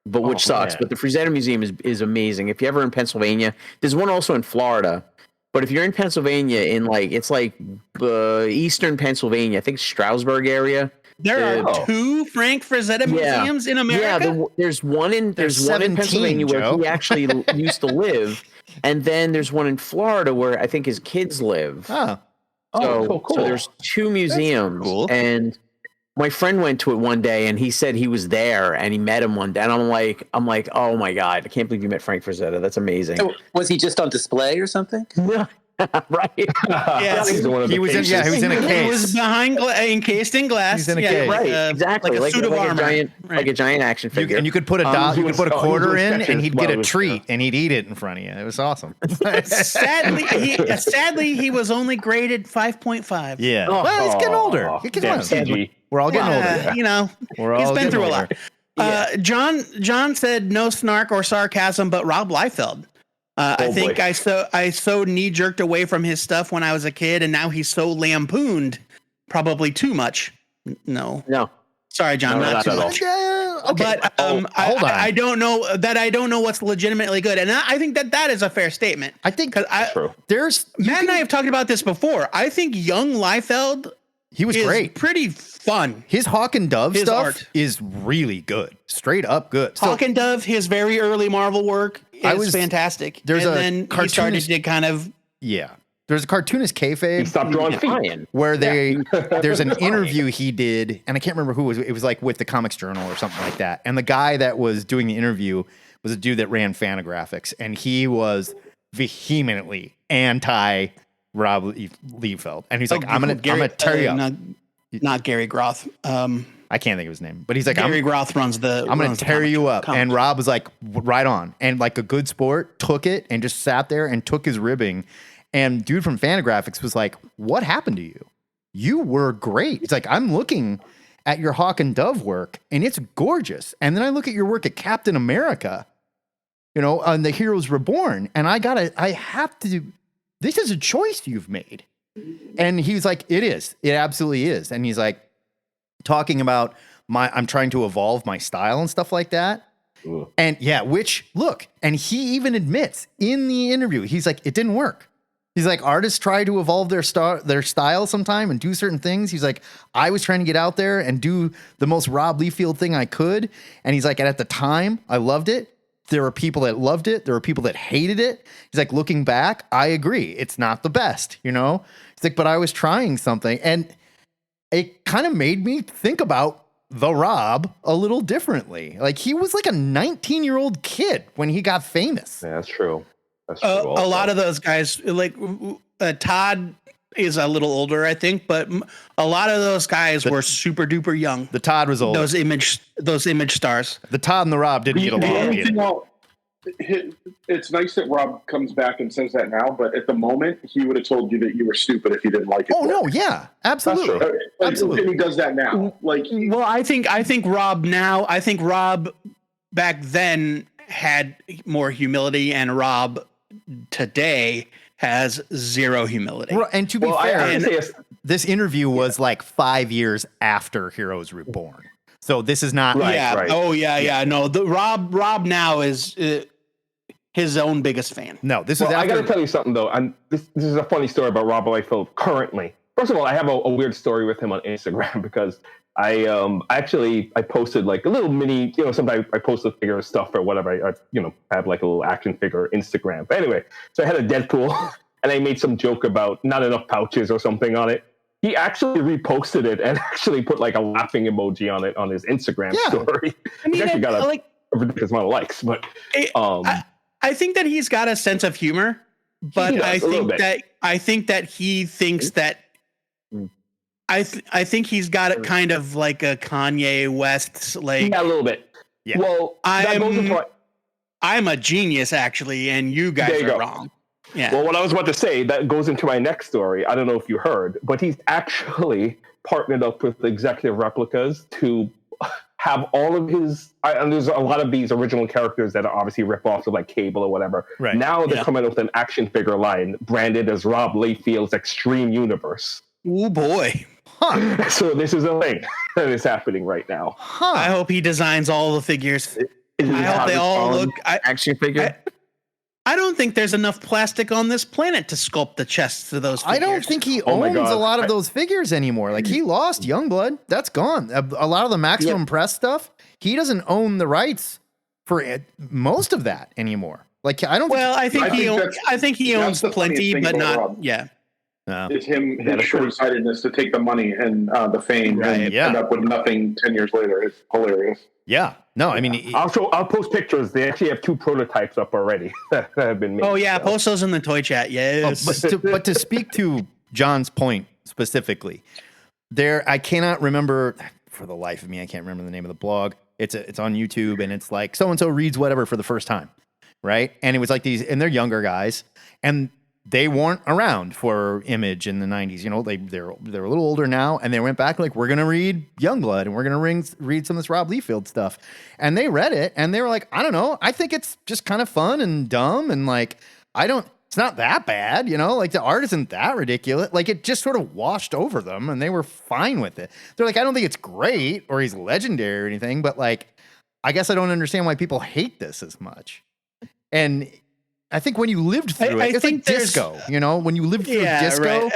but which sucks. Man. But the Frazetta Museum is amazing. If you're ever in Pennsylvania, there's one also in Florida. But if you're in Pennsylvania, it's like eastern Pennsylvania, I think Stroudsburg area. There are two Frank Frazetta museums in America. Yeah, there's one in 17, Pennsylvania where Joe. he actually used to live, and then there's one in Florida where I think his kids live. Oh, So, cool. so there's two museums, cool. and my friend went to it one day, and he said he was there, and he met him one day, and I'm like, oh my god, I can't believe you met Frank Frazetta. That's amazing. So, was he just on display or something? Right? Yes. He's one of the he was in. faces. Yeah, he was in a He was case. behind encased in glass. He's in a Yeah, case. Right, exactly. Like a suit of armor. Giant, Right. like a giant action figure. And you could put a he you was- could put a he was quarter doing in, sketches and he'd get while he a was treat, and he'd eat it in front of you. It was awesome. Sadly, he was only graded 5.5. Yeah. Well, he's getting older. Damn CG. We're all getting older. You know, We're he's all been getting through a older. lot. John said no snark or sarcasm, but Rob Liefeld. I think boy. I so knee jerked away from his stuff when I was a kid, and now he's so lampooned, probably too much. No, sorry, John, No, not not too at all. much. Yeah, okay. But hold on. I don't know that I don't know what's legitimately good, and I think that is a fair statement. I think Because True. there's Matt and I have talked about this before. I think young Liefeld he was is great. pretty fun. His Hawk and Dove His stuff art. is really good. Straight up good. So, Hawk and Dove, his very early Marvel work is fantastic. there's and a then he started cartoonist- to kind of yeah. There's a cartoonist He kayfabe stopped drawing feet. Fine. where there's an interview he did, and I can't remember who it was like with the Comics Journal or something like that. And the guy that was doing the interview was a dude that ran Fantagraphics, and he was vehemently anti Rob Liefeld. And he's like, I'm gonna tear you up. Not Gary Groth. I can't think of his name, but he's like, Gary Groth runs the. I'm going to tear you up. comic. And Rob was like, right on. And like a good sport, took it and just sat there and took his ribbing. And dude from Fantagraphics was like, what happened to you? You were great. It's like, I'm looking at your Hawk and Dove work and it's gorgeous. And then I look at your work at Captain America, you know, on The Heroes Reborn. And I have to, this is a choice you've made. And he's like, it is. It absolutely is. And he's like, talking about I'm trying to evolve my style and stuff like that. Ooh. And yeah, which look, and he even admits in the interview, he's like, it didn't work. He's like, artists try to evolve their style sometime and do certain things. He's like, I was trying to get out there and do the most Rob Liefeld thing I could. And he's like, and at the time I loved it. There were people that loved it. There were people that hated it. He's like, looking back, I agree. It's not the best, you know? He's like, but I was trying something. And it kind of made me think about the Rob a little differently. Like he was like a 19-year-old kid when he got famous. Yeah, that's true. That's true. a also. lot of those guys, like Todd is a little older, I think, but a lot of those guys were super duper young. The Todd was old. Those image stars. The Todd and the Rob didn't get along either. it's nice that Rob comes back and says that now, but at the moment, he would have told you that you were stupid if you didn't like it. Oh no, yeah, absolutely. And he does that now. Well, I think Rob back then had more humility, and Rob today has zero humility. And to be fair, this interview was like 5 years after Heroes Reborn. So this is not right. Oh yeah. No, the Rob now is his own biggest fan. No, this is. I got to tell you something though. This is a funny story about Rob Liefeld currently. First of all, I have a weird story with him on Instagram because I posted like a little mini. Sometimes I post a figure of stuff or whatever. I have like a little action figure Instagram. But anyway, so I had a Deadpool and I made some joke about not enough pouches or something on it. He actually reposted it and actually put like a laughing emoji on it on his Instagram story. I mean, he actually got a ridiculous amount of likes, but I think that he's got a sense of humor, but I think that he thinks that I think he's got it kind of like a Kanye West like a little bit. Yeah. Well, I'm a genius actually, and you guys are wrong. Yeah. Well, what I was about to say, that goes into my next story. I don't know if you heard, but he's actually partnered up with Executive Replicas to have all of his, and there's a lot of these original characters that are obviously rip-offs of like Cable or whatever. Right. Now they're coming up with an action figure line branded as Rob Liefeld's Extreme Universe. Oh boy. Huh. So this is a thing that is happening right now. Huh. I hope he designs all the figures. I hope they all look action figure. I don't think there's enough plastic on this planet to sculpt the chests of those figures. I don't think he owns a lot of those figures anymore. Like, he lost Youngblood. That's gone. A lot of the Maximum Press stuff, he doesn't own the rights for most of that anymore. Like, I don't I think he owns plenty, but not Rob. It's his short-sightedness to take the money and the fame and end up with nothing 10 years later. It's hilarious. Yeah. No, I mean, I'll post pictures. They actually have 2 prototypes up already that have been made. Oh yeah, post those in the toy chat. Yes. But to speak to John's point specifically, I cannot remember for the life of me. I can't remember the name of the blog. It's on YouTube, and it's like so and so reads whatever for the first time, right? And it was like these, and they're younger guys, and they weren't around for Image in the 90s. They're a little older now, and they went back like, we're going to read Youngblood, and we're going to read some of this Rob Liefeld stuff. And they read it, and they were like, I don't know. I think it's just kind of fun and dumb, and like, it's not that bad, like the art isn't that ridiculous. Like, it just sort of washed over them, and they were fine with it. They're like, I don't think it's great or he's legendary or anything, but like, I guess I don't understand why people hate this as much. And I think when you lived through it, it's like disco, when you lived through disco,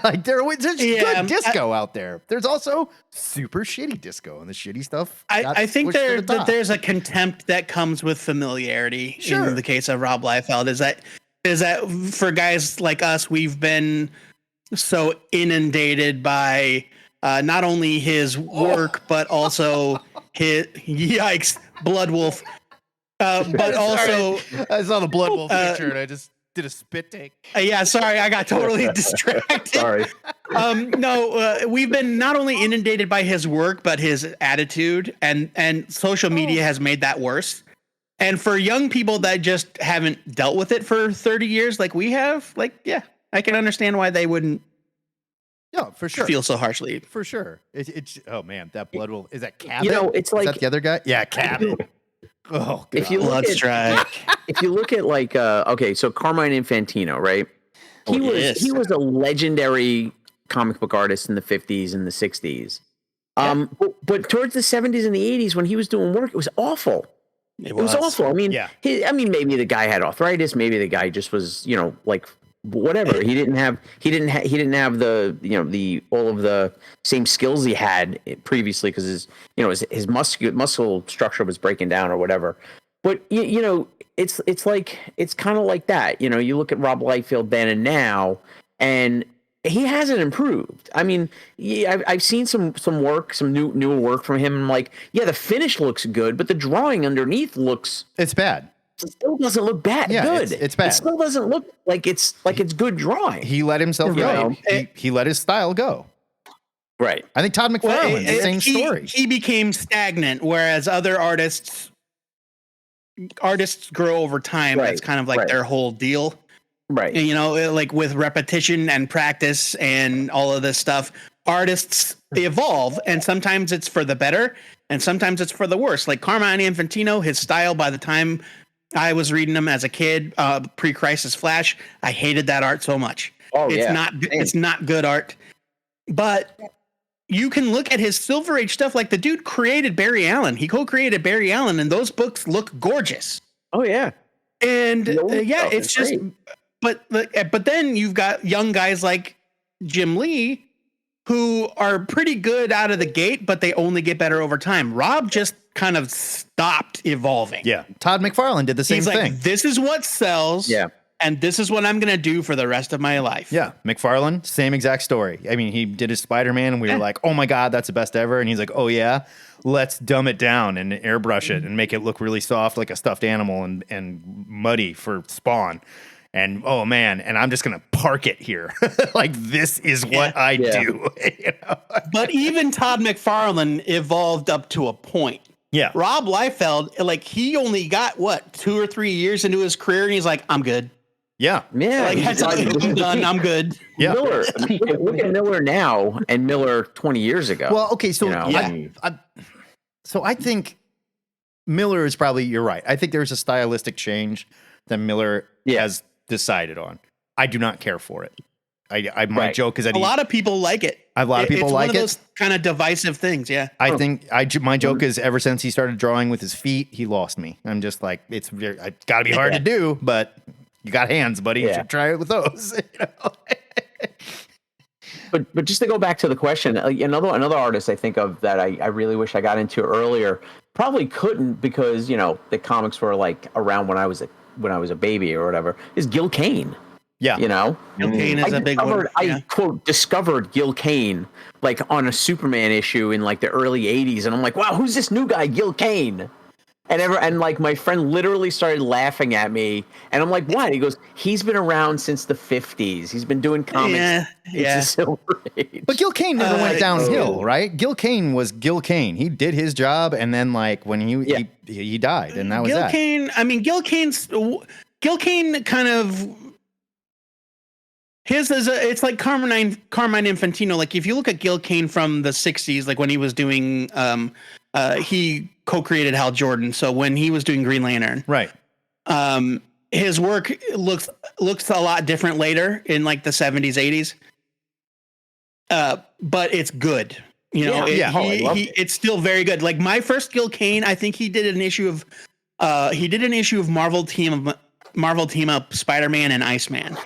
like there's good disco out there. There's also super shitty disco, and the shitty stuff. I think there's a contempt that comes with familiarity in the case of Rob Liefeld. Is that for guys like us, we've been so inundated by not only his work, but also his Blood Wolf. But also, I saw the Blood Wolf picture and I just did a spit take. Sorry, I got totally distracted. Sorry. We've been not only inundated by his work, but his attitude, and social media has made that worse. And for young people that just haven't dealt with it for 30 years, like we have, I can understand why they wouldn't. Yeah, for sure. Feel so harshly. For sure. It's oh man, that Blood Wolf is that Cabot? It's like, is that the other guy? Yeah, Cabot. Oh, God. If you look at like so Carmine Infantino, right? He was a legendary comic book artist in the 50s and the 60s. But towards the 70s and the 80s, when he was doing work, it was awful. It was awful. I mean, maybe the guy had arthritis. Maybe the guy just was, like whatever. He didn't have the the all of the same skills he had previously because his muscle structure was breaking down or whatever. But it's like it's kind of like that. You look at Rob Liefeld then and now, and he hasn't improved. I mean, I've seen some work, some newer work from him. I'm like, the finish looks good, but the drawing underneath it's bad. It still doesn't look bad. Yeah, good. It's bad. It still doesn't look like it's good drawing. He let himself go. He let his style go. Right. I think Todd McFarlane, the same story. He became stagnant, whereas other artists artists grow over time. Right, That's kind of like right. their whole deal. Right. You know, like with repetition and practice and all of this stuff, artists evolve, and sometimes it's for the better and sometimes it's for the worse. Like Carmine Infantino, his style by the time I was reading him as a kid, pre-Crisis Flash, I hated that art so much. Oh, It's yeah. it's not good art. But you can look at his Silver Age stuff, like the dude created Barry Allen. He co-created Barry Allen, and those books look gorgeous. Oh yeah. And yeah, stuff it's is just great. but then you've got young guys like Jim Lee who are pretty good out of the gate, but they only get better over time. Rob just kind of stopped evolving. Yeah. Todd McFarlane did the same He's like, thing. this is what sells. Yeah. And this is what I'm going to do for the rest of my life. Yeah, McFarlane, same exact story. I mean, he did his Spider-Man, and we were like, "Oh my god, that's the best ever!" And he's like, "Oh yeah, let's dumb it down and airbrush it and make it look really soft, like a stuffed animal, and muddy for Spawn." And oh man, and I'm just gonna park it here, like this is what I do. You know? But even Todd McFarlane evolved up to a point. Yeah, Rob Liefeld, like he only got 2 or 3 years into his career, and he's like, "I'm good." yeah, Yeah. Like, I'm done. I'm good. yeah. Miller. Look at Miller now and Miller 20 years ago. Well, okay, so You know, yeah. I think Miller is probably, you're right. I think there's a stylistic change that Miller has decided on. I do not care for it. My joke is that A lot of people like it. A lot of people like It's one of it. those kind of divisive things. Yeah. I think my joke is ever since he started drawing with his feet, he lost me. I'm just like, it's got to be hard to do, but you got hands, buddy. You should try it with those. You know? But just to go back to the question, another artist I think of that I really wish I got into earlier, probably couldn't because the comics were like around when I was a baby or whatever, is Gil Kane. Yeah. Gil Kane is a big one. I quote discovered Gil Kane like on a Superman issue in like the early 80s, and I'm like, wow, who's this new guy, Gil Kane? And like my friend literally started laughing at me, and I'm like, what? He goes, he's been around since the 50s. He's been doing comics. Yeah. It's a Silver Age. But Gil Kane never went downhill, right? Gil Kane was Gil Kane. He did his job, and then like when he died, and that was that. Gil Kane kind of it's like Carmine Infantino. Like if you look at Gil Kane from the 60s, like when he was doing he co-created Hal Jordan. So when he was doing Green Lantern, right? His work looks a lot different later in like the 70s, 80s. But it's good. It's still very good. Like my first Gil Kane, I think he did an issue of Marvel Team Up Spider-Man and Iceman.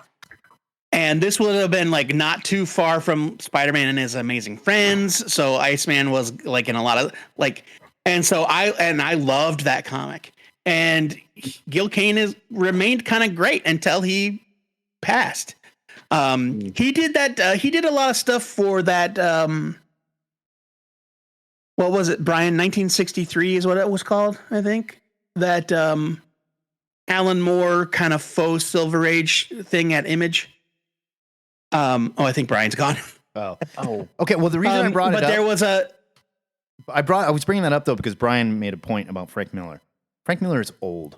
And this would have been like not too far from Spider-Man and His Amazing Friends. So Iceman was like in a lot of like, and so I loved that comic. And Gil Kane remained kind of great until he passed. He did that. He did a lot of stuff for that. What was it, Brian? 1963 is what it was called, I think. That Alan Moore kind of faux Silver Age thing at Image. I think Brian's gone. Oh. Okay. Well, the reason I brought it up, I was bringing that up though because Brian made a point about Frank Miller. Frank Miller is old.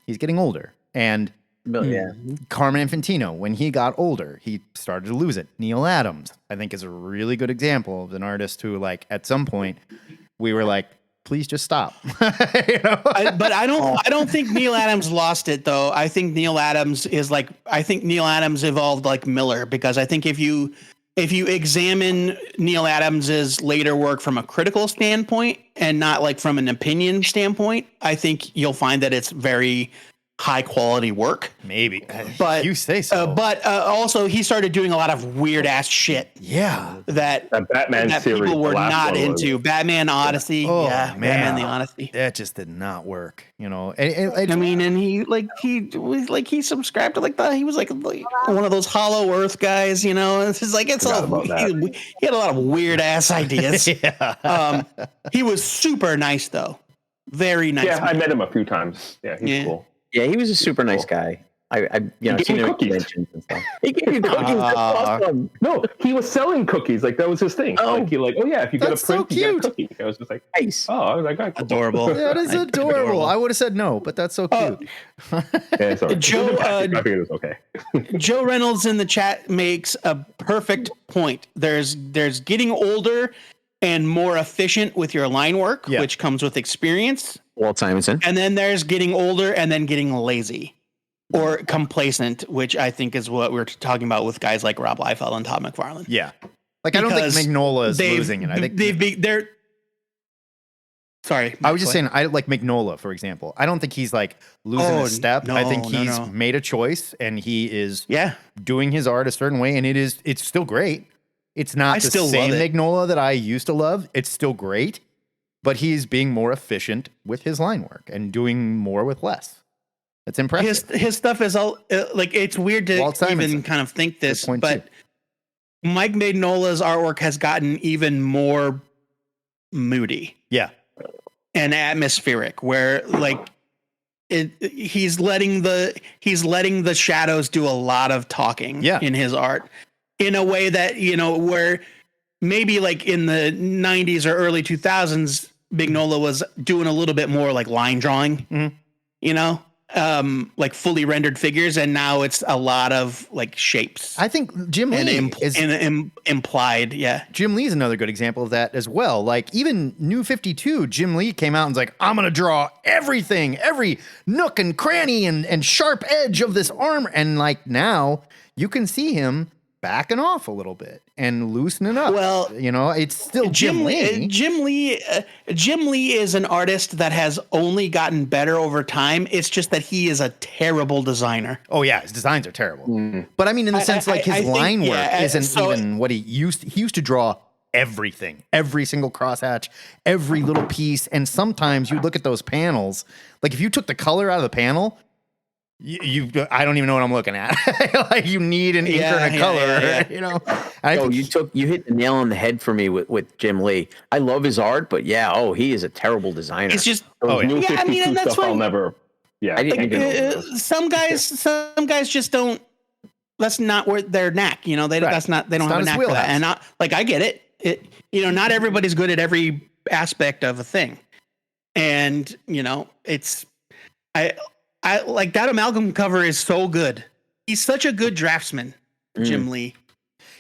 He's getting older, and Carmine Infantino, when he got older, he started to lose it. Neil Adams, I think, is a really good example of an artist who, like, at some point, we were like, please just stop. But I don't think Neil Adams lost it though. I think Neil Adams evolved like Miller, because I think if you examine Neil Adams's later work from a critical standpoint and not like from an opinion standpoint, I think you'll find that it's very high quality work. Maybe, but you say so. But also, he started doing a lot of weird ass shit. Yeah, that Batman that series, people were not into. Batman Odyssey. Oh, yeah, man. Batman the Odyssey. That just did not work. And he subscribed to he was like one of those Hollow Earth guys. It's just like he had a lot of weird ass ideas. He was super nice though. Very nice. Yeah, I met him a few times. Yeah, he's cool. Yeah, he was a super nice guy. I've seen cookies and stuff. He gave you cookies. That's awesome. No, he was selling cookies. Like that was his thing. Oh. Like if you get a That's so print, you get a cute. cookie. I was just like, Nice. oh, I was like, cool. Adorable. That is adorable. I would have said no, but that's so cute. Yeah, sorry. Joe, I figured it was okay. Joe Reynolds in the chat makes a perfect point. There's getting older and more efficient with your line work, which comes with experience. Walt Simonson. And then there's getting older and then getting lazy or complacent, which I think is what we're talking about with guys like Rob Liefeld and Todd McFarlane. Yeah. Like, I don't think Because Mignola is losing it. I think they're. Sorry. I was just saying, I like Mignola, for example. I don't think he's like losing a step. I think he's made a choice and he is doing his art a certain way, and it's still great. It's not the same Mignola that I used to love. It's still great, but he's being more efficient with his line work and doing more with less. It's impressive. His stuff is all like, it's weird to even kind of think this, but Mike Mignola's artwork has gotten even more moody. Yeah. And atmospheric, where like he's letting the shadows do a lot of talking in his art in a way that, where maybe like in the 90s or early 2000s, Mignola was doing a little bit more like line drawing, like fully rendered figures, and now it's a lot of like shapes. I think Jim Lee is implied. Yeah, Jim Lee is another good example of that as well. Like even New 52, Jim Lee came out and was like, "I'm gonna draw everything, every nook and cranny and sharp edge of this armor." And like now, you can see him backing off a little bit and loosening up. Well, it's still Jim Lee. Jim Lee is an artist that has only gotten better over time. It's just that he is a terrible designer. Oh yeah, his designs are terrible. But I mean, in the sense, his line work isn't even what he used. He used to draw everything, every single crosshatch, every little piece. And sometimes you look at those panels, like if you took the color out of the panel, I don't even know what I'm looking at. Like you need an inker and a color, you hit the nail on the head for me with Jim Lee. I love his art, but he is a terrible designer. It's just New 52 that's stuff I'll never. Yeah, some guys just don't. That's not where their knack. They don't have a knack for that. And I get it. Not everybody's good at every aspect of a thing, and I like that amalgam cover is so good. He's such a good draftsman, Jim Lee.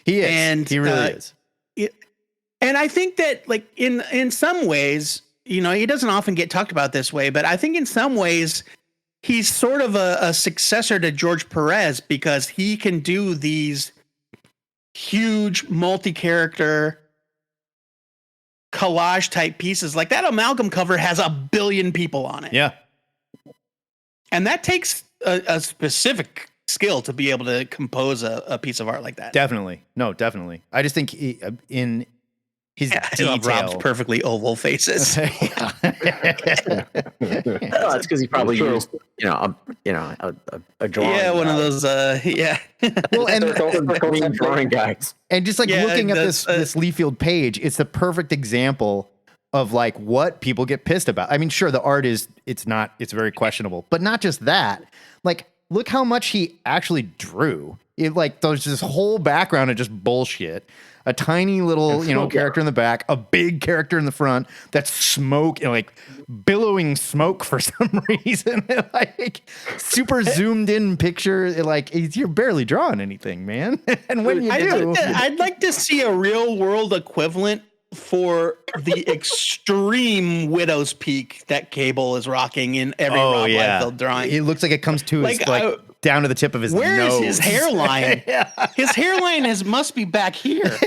He is. And he really is. And I think that like in some ways, he doesn't often get talked about this way, but I think in some ways he's sort of a successor to George Perez because he can do these huge multi-character collage type pieces. Like that amalgam cover has 1 billion people on it. Yeah. And that takes a specific skill to be able to compose a piece of art like that. Definitely. No, definitely. I just think in his detail. Rob's perfectly oval faces. That's because he probably used, a drawing. Yeah, one of those. Well, and drawing guys. And just like looking at this Leafield page, it's the perfect example of like what people get pissed about. I mean, sure, the art it's very questionable, but not just that. Like, look how much he actually drew. There's this whole background of just bullshit. A tiny little, character in the back, a big character in the front that's smoke, like billowing smoke for some reason. Like super zoomed in picture. Like you're barely drawing anything, man. And when you do, I'd like to see a real world equivalent for the extreme widow's peak that Cable is rocking in every Rob Liefeld drawing. It looks like it comes to his down to the tip of his nose. Where is his hairline? His hairline must be back here.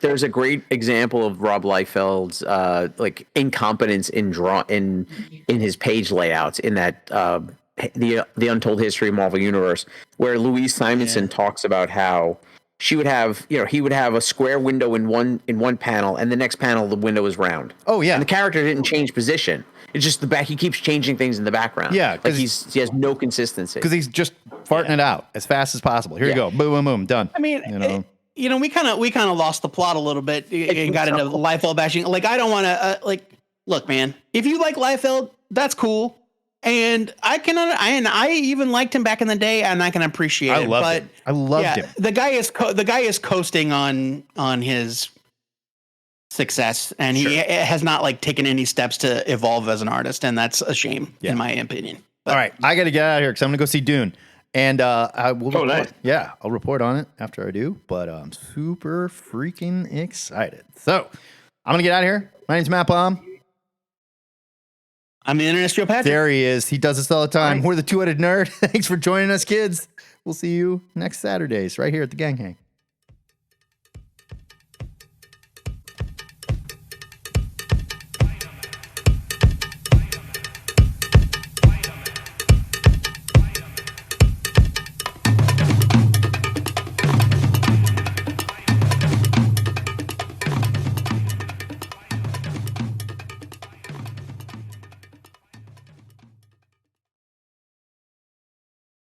There's a great example of Rob Liefeld's incompetence in his page layouts in that the Untold History of Marvel Universe, where Louise Simonson talks about how she would have, he would have a square window in one panel, and the next panel the window is round. Oh yeah, and the character didn't change position. It's just the back. He keeps changing things in the background. Yeah, like he has no consistency because he's just farting it out as fast as possible. Here you go, boom, boom, boom, done. I mean, we kind of lost the plot a little bit and got into Liefeld bashing. Like, I don't want to look, man. If you like Liefeld, that's cool. And I even liked him back in the day, and I can appreciate it. I loved him. The guy is coasting on his success, and he has not like taken any steps to evolve as an artist, and that's a shame in my opinion. But, all right, I got to get out of here because I'm gonna go see Dune, and I will. Oh, nice. Yeah, I'll report on it after I do. But I'm super freaking excited. So I'm gonna get out of here. My name's Matt Baum. I'm the Internet Patrick. There he is. He does this all the time. Right. We're the Two-Headed Nerd. Thanks for joining us, kids. We'll see you next Saturdays right here at the Gang Hang.